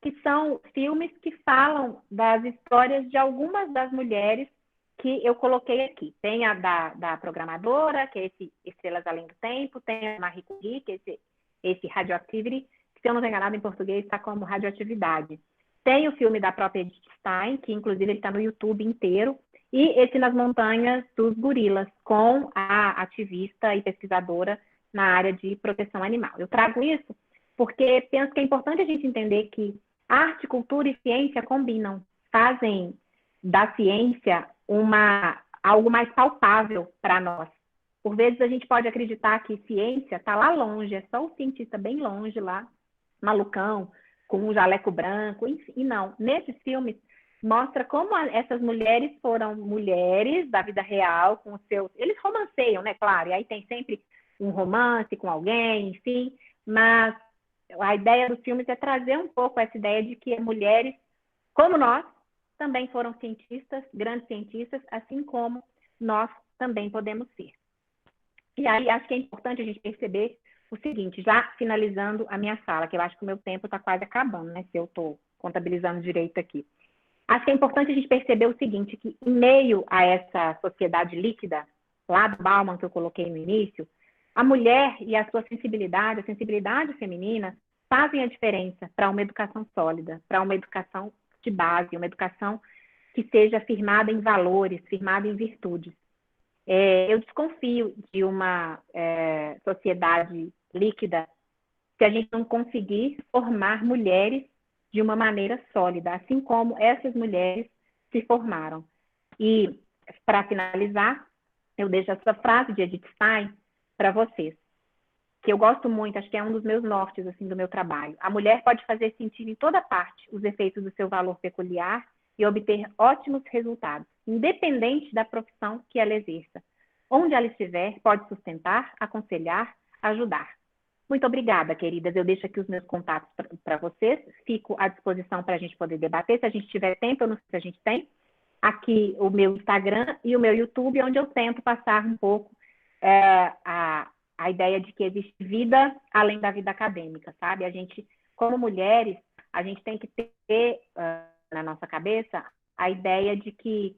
S2: que são filmes que falam das histórias de algumas das mulheres que eu coloquei aqui. Tem a da programadora, que é esse Estrelas Além do Tempo, tem a Marie Curie, que é esse Radioactivity, que, se eu não estou enganado, em português está como Radioatividade. Tem o filme da própria Edith Stein, que inclusive ele está no YouTube inteiro, e esse Nas Montanhas dos Gorilas, com a ativista e pesquisadora na área de proteção animal. Eu trago isso porque penso que é importante a gente entender que arte, cultura e ciência combinam, fazem da ciência algo mais palpável para nós. Por vezes a gente pode acreditar que ciência está lá longe, é só o cientista bem longe lá, malucão, com um jaleco branco, enfim, e não. Nesses filmes mostra como essas mulheres foram mulheres da vida real, com os seus... Eles romanceiam, né, claro, e aí tem sempre um romance com alguém, enfim, mas a ideia dos filmes é trazer um pouco essa ideia de que mulheres, como nós, também foram cientistas, grandes cientistas, assim como nós também podemos ser. E aí, acho que é importante a gente perceber o seguinte, já finalizando a minha fala, que eu acho que o meu tempo está quase acabando, né, se eu estou contabilizando direito aqui. Acho que é importante a gente perceber o seguinte, que em meio a essa sociedade líquida, lá do Bauman, que eu coloquei no início, a mulher e a sua sensibilidade, a sensibilidade feminina, fazem a diferença para uma educação sólida, para uma educação de base, uma educação que seja firmada em valores, firmada em virtudes. Eu desconfio de uma sociedade líquida se a gente não conseguir formar mulheres de uma maneira sólida, assim como essas mulheres se formaram. E, para finalizar, eu deixo essa frase de Edith Stein para vocês, que eu gosto muito, acho que é um dos meus nortes assim, do meu trabalho. A mulher pode fazer sentir em toda parte os efeitos do seu valor peculiar e obter ótimos resultados, independente da profissão que ela exerça. Onde ela estiver, pode sustentar, aconselhar, ajudar. Muito obrigada, queridas. Eu deixo aqui os meus contatos para vocês. Fico à disposição para a gente poder debater. Se a gente tiver tempo, eu não sei se a gente tem. Aqui o meu Instagram e o meu YouTube, onde eu tento passar um pouco a ideia de que existe vida além da vida acadêmica, sabe? A gente, como mulheres, a gente tem que ter na nossa cabeça a ideia de que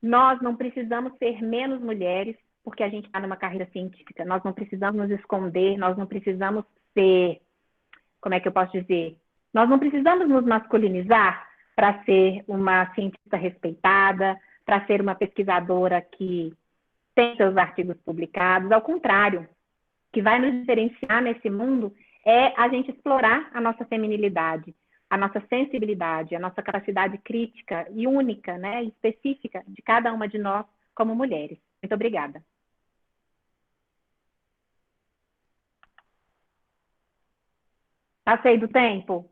S2: nós não precisamos ser menos mulheres porque a gente está numa carreira científica. Nós não precisamos nos esconder, nós não precisamos ser, como é que eu posso dizer? Nós não precisamos nos masculinizar para ser uma cientista respeitada, para ser uma pesquisadora que tem seus artigos publicados. Ao contrário, o que vai nos diferenciar nesse mundo é a gente explorar a nossa feminilidade, a nossa sensibilidade, a nossa capacidade crítica e única, né, específica de cada uma de nós como mulheres. Muito obrigada. Passei do tempo?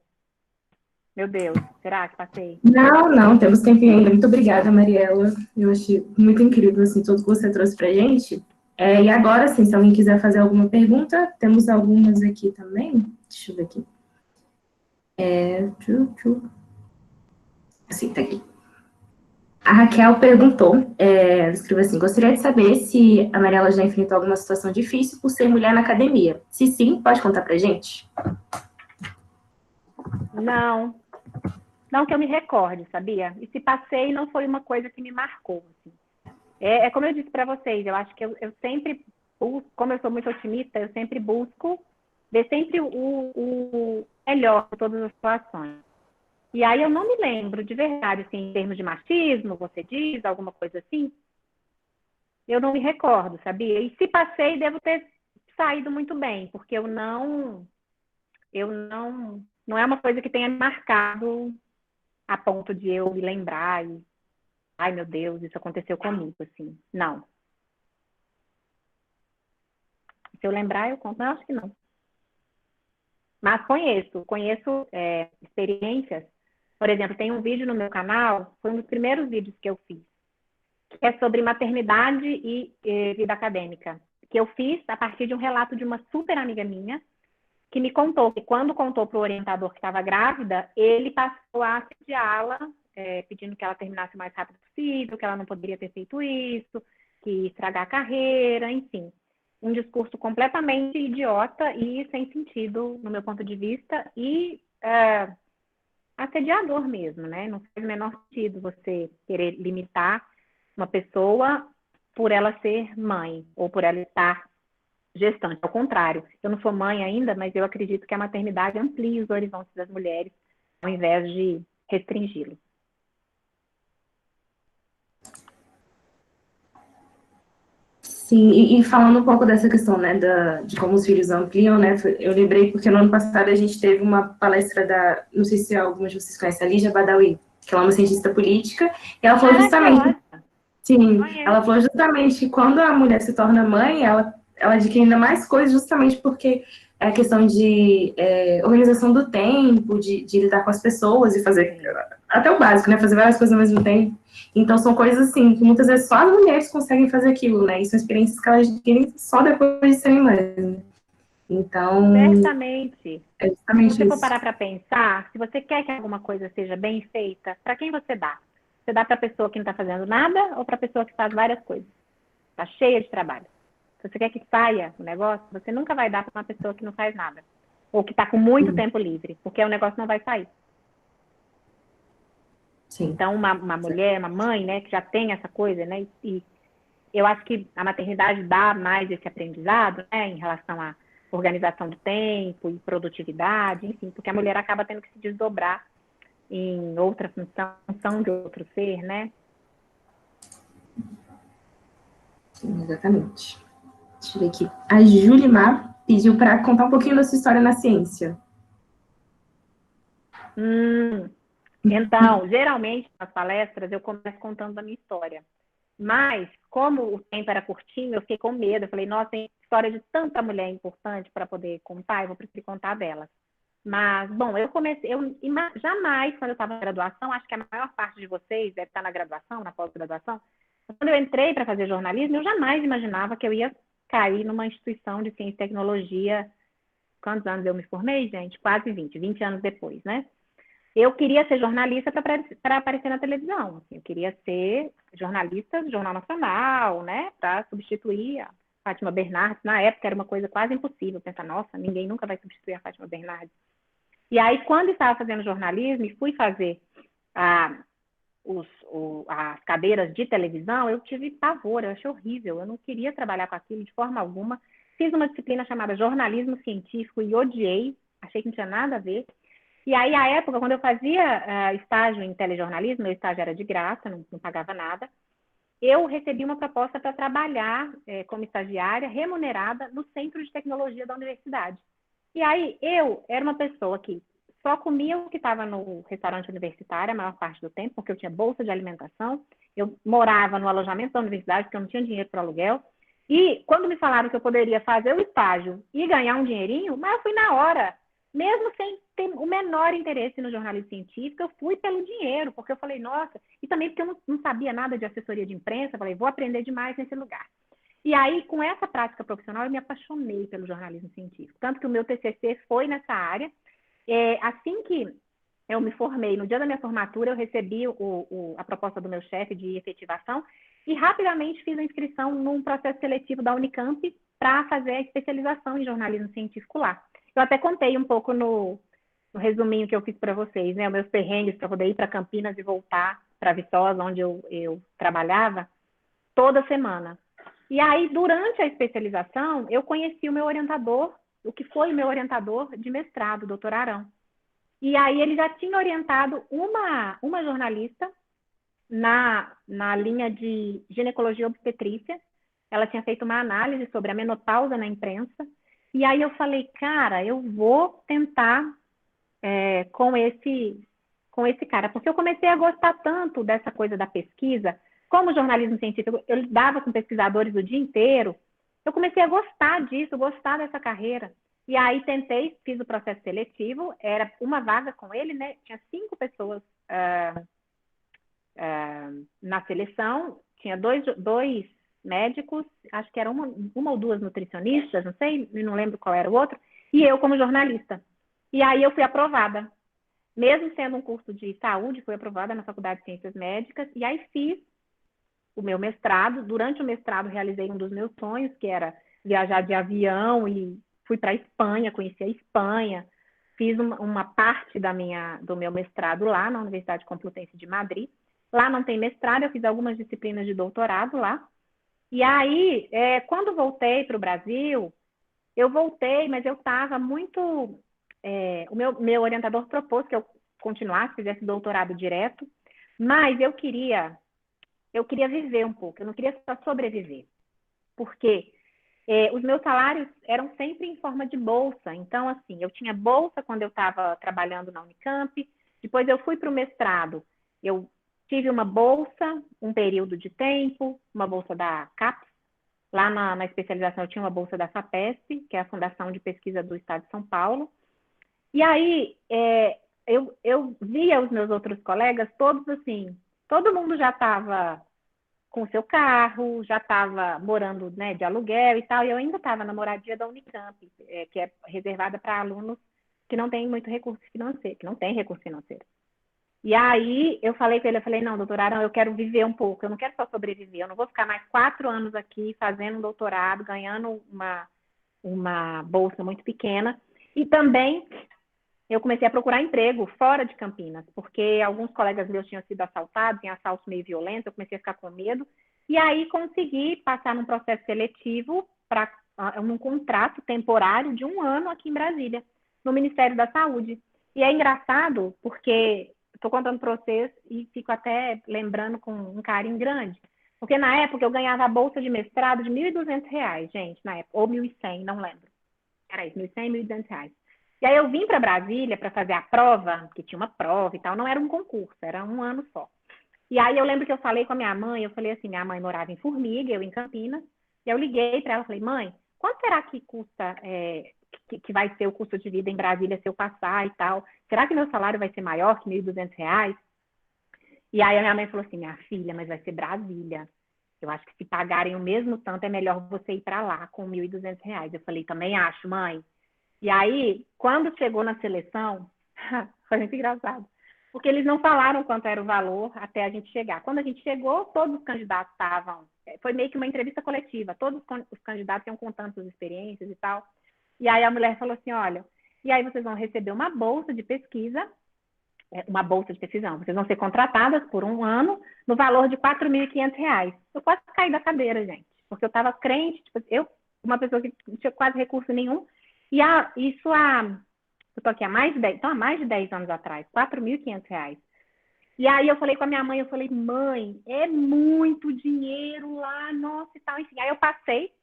S2: Meu Deus, será que passei?
S1: Não, temos tempo ainda. Muito obrigada, Mariela. Eu achei muito incrível, assim, tudo que você trouxe pra gente. E agora, assim, se alguém quiser fazer alguma pergunta, temos algumas aqui também. Deixa eu ver aqui. Assim, tá aqui. A Raquel perguntou, escreveu assim, gostaria de saber se a Mariela já enfrentou alguma situação difícil por ser mulher na academia. Se sim, pode contar pra gente?
S2: Não que eu me recorde, sabia? E se passei, não foi uma coisa que me marcou. Assim. Como eu disse para vocês, eu acho que eu sempre busco, como eu sou muito otimista, eu sempre busco ver sempre o melhor de todas as situações. E aí eu não me lembro, de verdade, assim, em termos de machismo, você diz, alguma coisa assim, eu não me recordo, sabia? E se passei, devo ter saído muito bem, porque não é uma coisa que tenha me marcado a ponto de eu me lembrar e, ai meu Deus, isso aconteceu comigo, assim, não. Se eu lembrar, eu conto, mas eu acho que não. Mas conheço experiências Por exemplo, tem um vídeo no meu canal, foi um dos primeiros vídeos que eu fiz, que é sobre maternidade e vida acadêmica, que eu fiz a partir de um relato de uma super amiga minha, que me contou que quando contou para o orientador que estava grávida, ele passou a assediá-la, pedindo que ela terminasse o mais rápido possível, que ela não poderia ter feito isso, que ia estragar a carreira, enfim. Um discurso completamente idiota e sem sentido, no meu ponto de vista, e assediador mesmo, né? Não faz o menor sentido você querer limitar uma pessoa por ela ser mãe, ou por ela estar gestante. Ao contrário, eu não sou mãe ainda, mas eu acredito que a maternidade amplia os horizontes das mulheres, ao invés de restringi-los.
S1: Sim, e falando um pouco dessa questão, né, de como os filhos ampliam, né, eu lembrei porque no ano passado a gente teve uma palestra não sei se algumas de vocês conhecem, a Lígia Badawi, que ela é uma cientista política, e ela falou justamente, sim, ela falou justamente que quando a mulher se torna mãe, ela adquire ainda mais coisas justamente porque é a questão de organização do tempo, de lidar com as pessoas e fazer até o básico, né, fazer várias coisas ao mesmo tempo. Então, são coisas assim, que muitas vezes só as mulheres conseguem fazer aquilo, né? E são experiências que elas adquirem só depois de serem mães, né? Então,
S2: certamente.
S1: é justamente
S2: se você for
S1: isso.
S2: parar para pensar, se você quer que alguma coisa seja bem feita, para quem você dá? Você dá para a pessoa que não está fazendo nada ou para a pessoa que faz várias coisas? Está cheia de trabalho. Se você quer que saia o negócio, você nunca vai dar para uma pessoa que não faz nada. Ou que está com muito tempo livre, porque o negócio não vai sair.
S1: Sim.
S2: Então, uma mulher, uma mãe, né, que já tem essa coisa, né, e eu acho que a maternidade dá mais esse aprendizado, né, em relação à organização do tempo e produtividade, enfim, porque a mulher acaba tendo que se desdobrar em outra função de outro ser, né?
S1: Sim, exatamente. Deixa eu ver aqui. A Julimar pediu para contar um pouquinho da sua história na ciência.
S2: Então, geralmente, nas palestras, eu começo contando a minha história. Mas, como o tempo era curtinho, eu fiquei com medo. Eu falei, nossa, tem história de tanta mulher importante para poder contar, eu vou preferir contar delas. Mas, bom, jamais, quando eu estava na graduação, acho que a maior parte de vocês deve estar na graduação, na pós-graduação, quando eu entrei para fazer jornalismo, eu jamais imaginava que eu ia cair numa instituição de ciência e tecnologia. Quantos anos eu me formei, gente? Quase 20 anos depois, né? Eu queria ser jornalista para aparecer na televisão. Assim, eu queria ser jornalista do Jornal Nacional, né? Para substituir a Fátima Bernardes. Na época era uma coisa quase impossível. Pensar, nossa, ninguém nunca vai substituir a Fátima Bernardes. E aí, quando estava fazendo jornalismo e fui fazer as cadeiras de televisão, eu tive pavor, eu achei horrível. Eu não queria trabalhar com aquilo de forma alguma. Fiz uma disciplina chamada jornalismo científico e odiei. Achei que não tinha nada a ver. E aí, à época, quando eu fazia estágio em telejornalismo, meu estágio era de graça, não pagava nada, eu recebi uma proposta para trabalhar como estagiária remunerada no Centro de Tecnologia da Universidade. E aí, eu era uma pessoa que só comia o que estava no restaurante universitário a maior parte do tempo, porque eu tinha bolsa de alimentação, eu morava no alojamento da universidade, porque eu não tinha dinheiro para aluguel, e quando me falaram que eu poderia fazer o estágio e ganhar um dinheirinho, mas eu fui na hora. Mesmo sem ter o menor interesse no jornalismo científico, eu fui pelo dinheiro, porque eu falei, nossa, e também porque eu não sabia nada de assessoria de imprensa, falei, vou aprender demais nesse lugar. E aí, com essa prática profissional, eu me apaixonei pelo jornalismo científico. Tanto que o meu TCC foi nessa área. Assim que eu me formei, no dia da minha formatura, eu recebi a proposta do meu chefe de efetivação e rapidamente fiz a inscrição num processo seletivo da Unicamp para fazer a especialização em jornalismo científico lá. Eu até contei um pouco no resuminho que eu fiz para vocês, né? Os meus perrengues para poder ir para Campinas e voltar para Viçosa, onde eu trabalhava, toda semana. E aí, durante a especialização, eu conheci o meu orientador, o que foi o meu orientador de mestrado, o doutor Arão. E aí ele já tinha orientado uma jornalista na linha de ginecologia e obstetrícia. Ela tinha feito uma análise sobre a menopausa na imprensa. E aí eu falei, cara, eu vou tentar com esse cara, porque eu comecei a gostar tanto dessa coisa da pesquisa, como jornalismo científico, eu lidava com pesquisadores o dia inteiro, eu comecei a gostar disso, gostar dessa carreira. E aí tentei, fiz o processo seletivo, era uma vaga com ele, né? Tinha 5 pessoas na seleção, tinha dois médicos, acho que era uma ou duas nutricionistas, não sei, não lembro qual era o outro, e eu como jornalista. E aí eu fui aprovada. Mesmo sendo um curso de saúde, fui aprovada na Faculdade de Ciências Médicas, e aí fiz o meu mestrado. Durante o mestrado, realizei um dos meus sonhos, que era viajar de avião, e fui para a Espanha, conheci a Espanha, fiz uma parte do meu mestrado lá na Universidade Complutense de Madrid. Lá não tem mestrado, eu fiz algumas disciplinas de doutorado lá. E aí, quando voltei para o Brasil, eu voltei, mas eu estava muito... o meu orientador propôs que eu continuasse, fizesse doutorado direto, mas eu queria viver um pouco, eu não queria só sobreviver, porque os meus salários eram sempre em forma de bolsa. Então, assim, eu tinha bolsa quando eu estava trabalhando na Unicamp, depois eu fui para o mestrado, eu tive uma bolsa, um período de tempo, uma bolsa da CAPES. Lá na especialização eu tinha uma bolsa da FAPESP, que é a Fundação de Pesquisa do Estado de São Paulo. E aí eu via os meus outros colegas todos assim, todo mundo já estava com o seu carro, já estava morando, né, de aluguel e tal, e eu ainda estava na moradia da Unicamp, que é reservada para alunos que não têm muito recurso financeiro, que não têm recurso financeiro. E aí eu falei com ele, eu falei, não, doutor Arão, eu quero viver um pouco, eu não quero só sobreviver, eu não vou ficar mais 4 anos aqui fazendo um doutorado, ganhando uma bolsa muito pequena. E também eu comecei a procurar emprego fora de Campinas, porque alguns colegas meus tinham sido assaltados, em assaltos meio violentos, eu comecei a ficar com medo. E aí consegui passar num processo seletivo para um contrato temporário de 1 ano aqui em Brasília, no Ministério da Saúde. E é engraçado, porque estou contando para vocês e fico até lembrando com um carinho grande, porque na época eu ganhava a bolsa de mestrado de R$ 1.200, gente, na época, ou 1.100, não lembro. Era isso, 1.100, R$ 1.200. E aí eu vim para Brasília para fazer a prova, que tinha uma prova e tal, não era um concurso, era 1 ano só. E aí eu lembro que eu falei com a minha mãe, eu falei assim, minha mãe morava em Formiga, eu em Campinas, e eu liguei para ela e falei, mãe, quanto será que custa, que vai ser o custo de vida em Brasília se eu passar e tal? Será que meu salário vai ser maior que R$ 1.200? E aí a minha mãe falou assim, minha filha, mas vai ser Brasília. Eu acho que se pagarem o mesmo tanto, é melhor você ir para lá com R$ 1.200. Eu falei, também acho, mãe. E aí, quando chegou na seleção, foi muito engraçado, porque eles não falaram quanto era o valor até a gente chegar. Quando a gente chegou, todos os candidatos estavam... Foi meio que uma entrevista coletiva, todos os candidatos iam contando suas experiências e tal. E aí a mulher falou assim, olha, e aí vocês vão receber uma bolsa de pesquisa, vocês vão ser contratadas por 1 ano no valor de R$ 4.500. Eu quase caí da cadeira, gente, porque eu estava crente, tipo, uma pessoa que não tinha quase recurso nenhum, e eu tô aqui há mais de 10 anos atrás, R$ 4.500. E aí eu falei com a minha mãe, eu falei, mãe, é muito dinheiro lá, nossa e tal, enfim. Aí eu passei,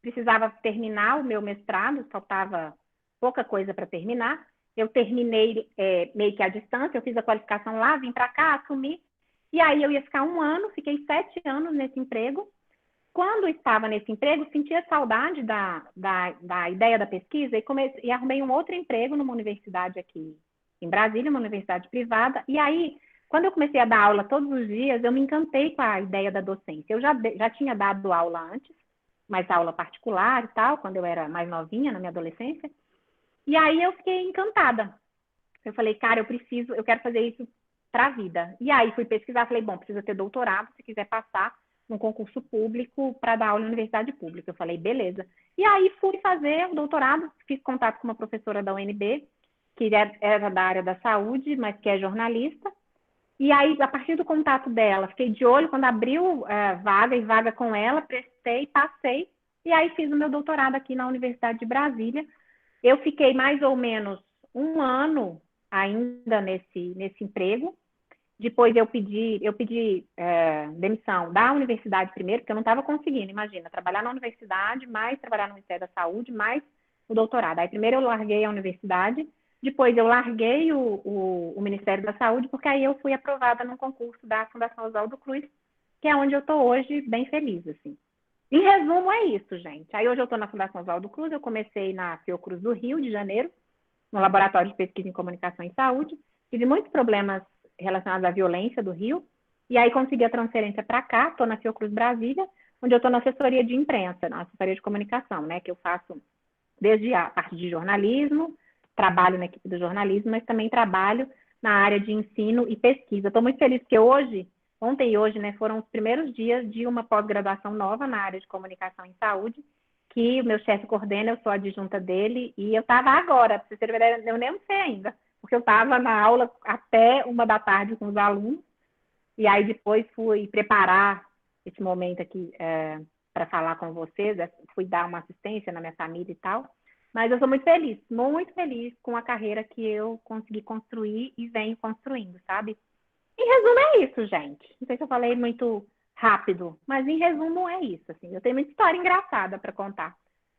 S2: precisava terminar o meu mestrado, faltava pouca coisa para terminar. Eu terminei meio que à distância, eu fiz a qualificação lá, vim para cá, assumi. E aí eu ia ficar 1 ano, fiquei 7 anos nesse emprego. Quando estava nesse emprego, sentia saudade da ideia da pesquisa e arrumei um outro emprego numa universidade aqui em Brasília, uma universidade privada. E aí, quando eu comecei a dar aula todos os dias, eu me encantei com a ideia da docência. Eu já tinha dado aula antes, mas aula particular e tal, quando eu era mais novinha, na minha adolescência. E aí eu fiquei encantada. Eu falei, cara, eu quero fazer isso para a vida. E aí fui pesquisar, falei, bom, precisa ter doutorado, se quiser passar num concurso público para dar aula em universidade pública. Eu falei, beleza. E aí fui fazer o doutorado, fiz contato com uma professora da UNB, que era da área da saúde, mas que é jornalista. E aí, a partir do contato dela, fiquei de olho, quando abriu vaga com ela, prestei, passei, e aí fiz o meu doutorado aqui na Universidade de Brasília. Eu fiquei mais ou menos 1 ano ainda nesse emprego. Depois eu pedi demissão da universidade primeiro, porque eu não estava conseguindo, imagina, trabalhar na universidade, mais trabalhar no Ministério da Saúde, mais o doutorado. Aí primeiro eu larguei a universidade, depois eu larguei o Ministério da Saúde, porque aí eu fui aprovada num concurso da Fundação Oswaldo Cruz, que é onde eu estou hoje bem feliz, assim. Em resumo, é isso, gente. Aí hoje eu estou na Fundação Oswaldo Cruz, eu comecei na Fiocruz do Rio de Janeiro, no Laboratório de Pesquisa em Comunicação e Saúde. Tive muitos problemas relacionados à violência do Rio, e aí consegui a transferência para cá, estou na Fiocruz Brasília, onde eu estou na assessoria de imprensa, na assessoria de comunicação, né, que eu faço desde a parte de jornalismo, trabalho na equipe do jornalismo, mas também trabalho na área de ensino e pesquisa. Estou muito feliz porque ontem e hoje, né, foram os primeiros dias de uma pós-graduação nova na área de comunicação em saúde, que o meu chefe coordena, eu sou adjunta dele, e eu estava agora, para vocês terem uma ideia, eu nem sei ainda, porque eu estava na aula até 1 da tarde com os alunos, e aí depois fui preparar esse momento aqui para falar com vocês, fui dar uma assistência na minha família e tal, mas eu sou muito feliz com a carreira que eu consegui construir e venho construindo, sabe? Em resumo, é isso, gente. Não sei se eu falei muito rápido, mas em resumo é isso. Assim. Eu tenho muita história engraçada para contar,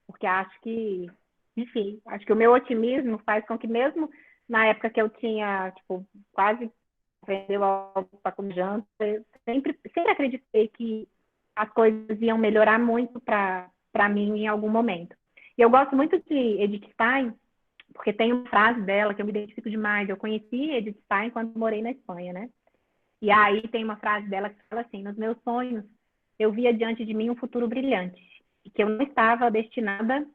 S2: porque acho que, enfim, acho que o meu otimismo faz com que mesmo na época que eu tinha, tipo, quase vendeu algo para comer janta, eu sempre acreditei que as coisas iam melhorar muito para mim em algum momento. E eu gosto muito de Edith Stein, porque tem uma frase dela que eu me identifico demais. Eu conheci Edith Stein quando morei na Espanha, né? E aí tem uma frase dela que fala assim: nos meus sonhos, eu via diante de mim um futuro brilhante, e que eu não estava destinada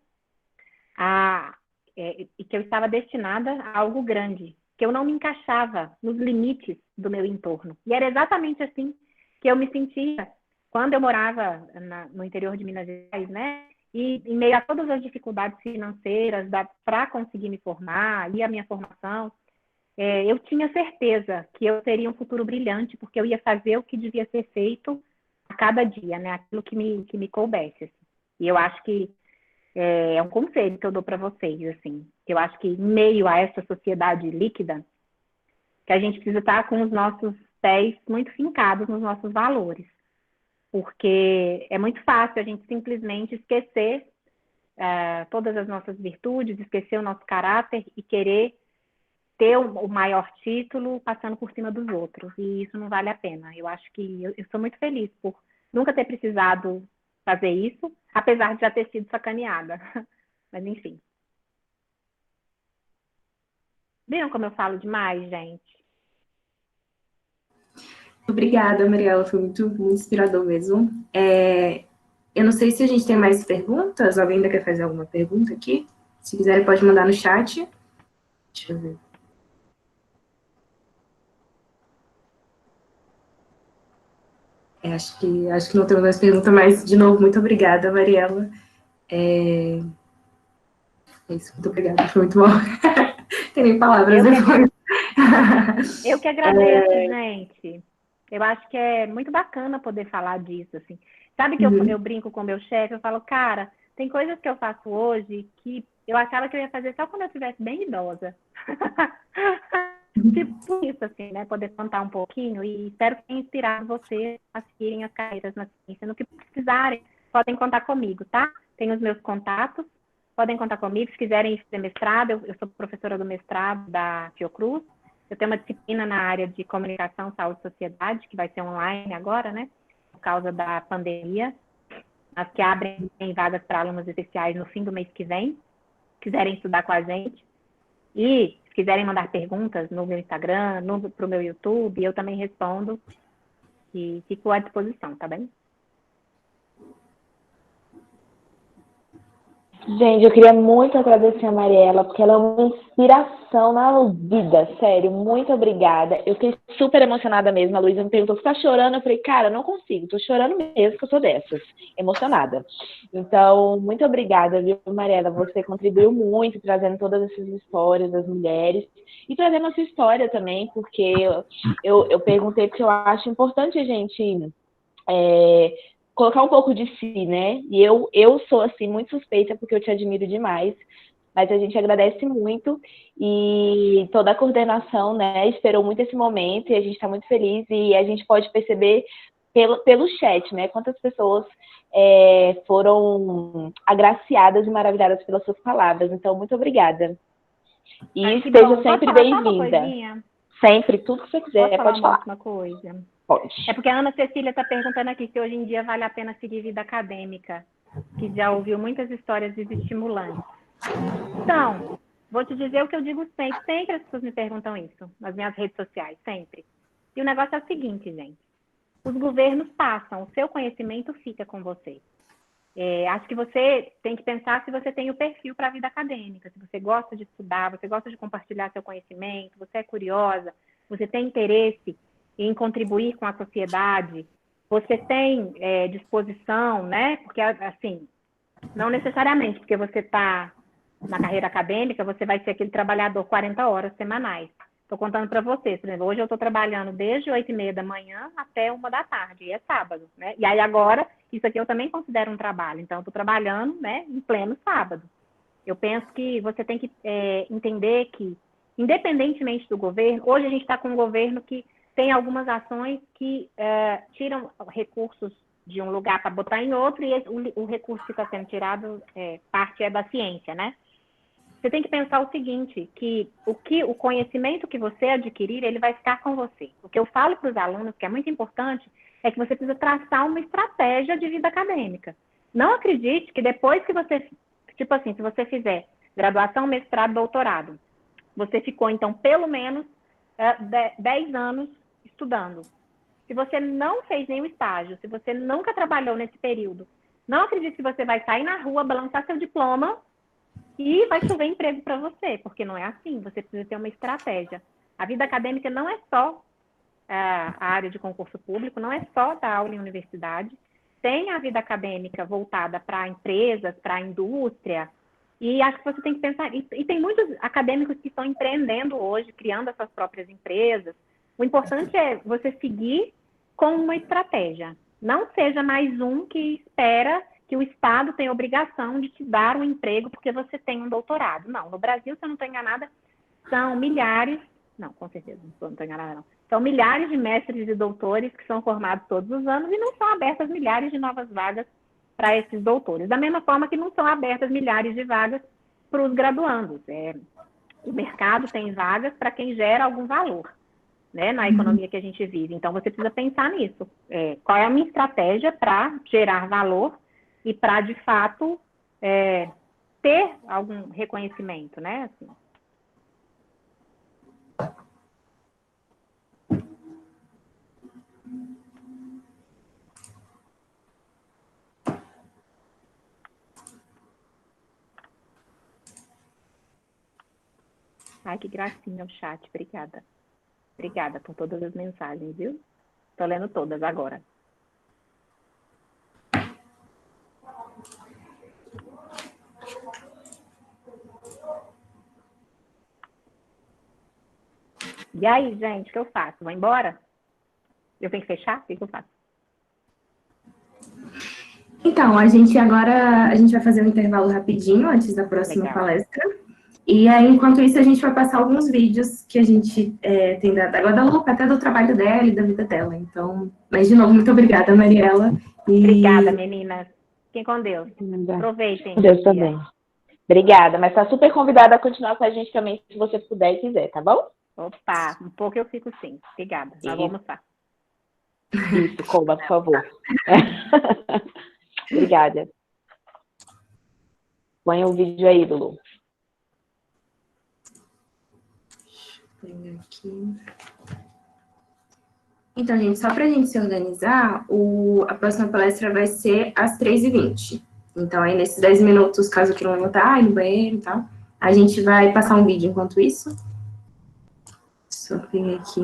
S2: e que eu estava destinada a algo grande, que eu não me encaixava nos limites do meu entorno. E era exatamente assim que eu me sentia quando eu morava no interior de Minas Gerais, né? E em meio a todas as dificuldades financeiras para conseguir me formar e a minha formação, eu tinha certeza que eu teria um futuro brilhante, porque eu ia fazer o que devia ser feito a cada dia, né? Aquilo que me coubesse. Assim. E eu acho que é um conselho que eu dou para vocês, assim. Eu acho que em meio a essa sociedade líquida, que a gente precisa estar com os nossos pés muito fincados nos nossos valores. Porque é muito fácil a gente simplesmente esquecer todas as nossas virtudes, esquecer o nosso caráter e querer ter o maior título passando por cima dos outros. E isso não vale a pena. Eu acho que eu sou muito feliz por nunca ter precisado fazer isso, apesar de já ter sido sacaneada. Mas, enfim. Viram como eu falo demais, gente?
S1: Obrigada, Mariela. Foi muito, muito inspirador mesmo. Eu não sei se a gente tem mais perguntas. Alguém ainda quer fazer alguma pergunta aqui? Se quiserem, pode mandar no chat. Deixa eu ver. Acho que não temos mais pergunta, mas, de novo, muito obrigada, Mariela. É isso, muito obrigada, foi muito bom. Tem nem palavras depois.
S2: Eu que agradeço, gente. Eu acho que é muito bacana poder falar disso, assim. Sabe que eu brinco com o meu chefe, eu falo, cara, tem coisas que eu faço hoje que eu achava que eu ia fazer só quando eu estivesse bem idosa. Tipo isso, assim, né? Poder contar um pouquinho e espero que tenha inspirado vocês a seguirem as carreiras na ciência. No que precisarem, podem contar comigo, tá? Tem os meus contatos, podem contar comigo. Se quiserem fazer mestrado, eu sou professora do mestrado da Fiocruz. Eu tenho uma disciplina na área de comunicação, saúde e sociedade, que vai ser online agora, né? Por causa da pandemia. As que abrem vagas para alunos especiais no fim do mês que vem. Quiserem estudar com a gente. E se quiserem mandar perguntas no meu Instagram, para o meu YouTube, eu também respondo e fico à disposição, tá bem?
S4: Gente, eu queria muito agradecer a Mariela, porque ela é uma inspiração na vida, sério, muito obrigada. Eu fiquei super emocionada mesmo, a Luísa me perguntou, você tá chorando? Eu falei, cara, não consigo, tô chorando mesmo, que eu sou dessas, emocionada. Então, muito obrigada, viu, Mariela, você contribuiu muito, trazendo todas essas histórias das mulheres, e trazendo a sua história também, porque eu perguntei, porque eu acho importante a gente... colocar um pouco de si, né? E eu sou, assim, muito suspeita porque eu te admiro demais, mas a gente agradece muito e toda a coordenação, né, esperou muito esse momento e a gente está muito feliz e a gente pode perceber pelo chat, né, quantas pessoas foram agraciadas e maravilhadas pelas suas palavras. Então, muito obrigada. E esteja sempre bem-vinda. Sempre, tudo que você quiser, pode falar.
S2: Uma coisa?
S4: Pode.
S2: É porque a Ana Cecília está perguntando aqui se hoje em dia vale a pena seguir vida acadêmica, que já ouviu muitas histórias desestimulantes. Então, vou te dizer o que eu digo sempre. Sempre as pessoas me perguntam isso nas minhas redes sociais, sempre. E o negócio é o seguinte, gente. Os governos passam, o seu conhecimento fica com você. Acho que você tem que pensar se você tem o perfil para a vida acadêmica, se você gosta de estudar, você gosta de compartilhar seu conhecimento, você é curiosa, você tem interesse em contribuir com a sociedade, você tem disposição, né? Porque, assim, não necessariamente porque você está na carreira acadêmica, você vai ser aquele trabalhador 40 horas semanais. Estou contando para vocês, por exemplo, hoje eu estou trabalhando desde 8h30 da manhã até 1 da tarde, e é sábado, né? E aí agora, isso aqui eu também considero um trabalho, então eu estou trabalhando, né, em pleno sábado. Eu penso que você tem que entender que, independentemente do governo, hoje a gente está com um governo que tem algumas ações que tiram recursos de um lugar para botar em outro, e o recurso que está sendo tirado, parte é da ciência, né? Você tem que pensar o seguinte, que o conhecimento que você adquirir, ele vai ficar com você. O que eu falo para os alunos, que é muito importante, é que você precisa traçar uma estratégia de vida acadêmica. Não acredite que depois que você, tipo assim, se você fizer graduação, mestrado, doutorado, você ficou, então, pelo menos 10 anos estudando. Se você não fez nenhum estágio, se você nunca trabalhou nesse período, não acredite que você vai sair na rua, balançar seu diploma e vai chover emprego para você, porque não é assim, você precisa ter uma estratégia. A vida acadêmica não é só a área de concurso público, não é só dar aula em universidade, tem a vida acadêmica voltada para empresas, para a indústria, e acho que você tem que pensar, e tem muitos acadêmicos que estão empreendendo hoje, criando as suas próprias empresas. O importante é você seguir com uma estratégia. Não seja mais um que espera que o Estado tem a obrigação de te dar um emprego porque você tem um doutorado. Não, no Brasil, se eu não estou enganada, são milhares, não, com certeza, não estou enganada não, são milhares de mestres e doutores que são formados todos os anos e não são abertas milhares de novas vagas para esses doutores. Da mesma forma que não são abertas milhares de vagas para os graduandos. O mercado tem vagas para quem gera algum valor, né, na economia que a gente vive. Então, você precisa pensar nisso. Qual é a minha estratégia para gerar valor e para, de fato, ter algum reconhecimento, né? Assim. Ai, que gracinha o chat. Obrigada. Obrigada por todas as mensagens, viu? Estou lendo todas agora. E aí, gente, o que eu faço? Vou embora? Eu tenho que fechar? O que eu faço?
S1: Então, a gente vai fazer um intervalo rapidinho antes da próxima palestra. E aí, enquanto isso, a gente vai passar alguns vídeos que a gente tem da Guadalupe, até do trabalho dela e da vida dela. Então, mas de novo, muito obrigada, Mariela.
S2: Obrigada, meninas. Fiquem com Deus. Aproveitem.
S4: Deus também. Obrigada, mas está super convidada a continuar com a gente também, se você puder e quiser, tá bom?
S2: Opa, um pouco eu fico sim. Obrigada. Já vou almoçar.
S4: Isso, coma, por favor. Obrigada. Põe o vídeo aí, Lulu.
S1: Aqui. Então, gente, só para a gente se organizar, a próxima palestra vai ser às 3h20. Então, aí nesses 10 minutos, caso queiram levantar, ir no banheiro e tal, a gente vai passar um vídeo enquanto isso. Só peguei aqui.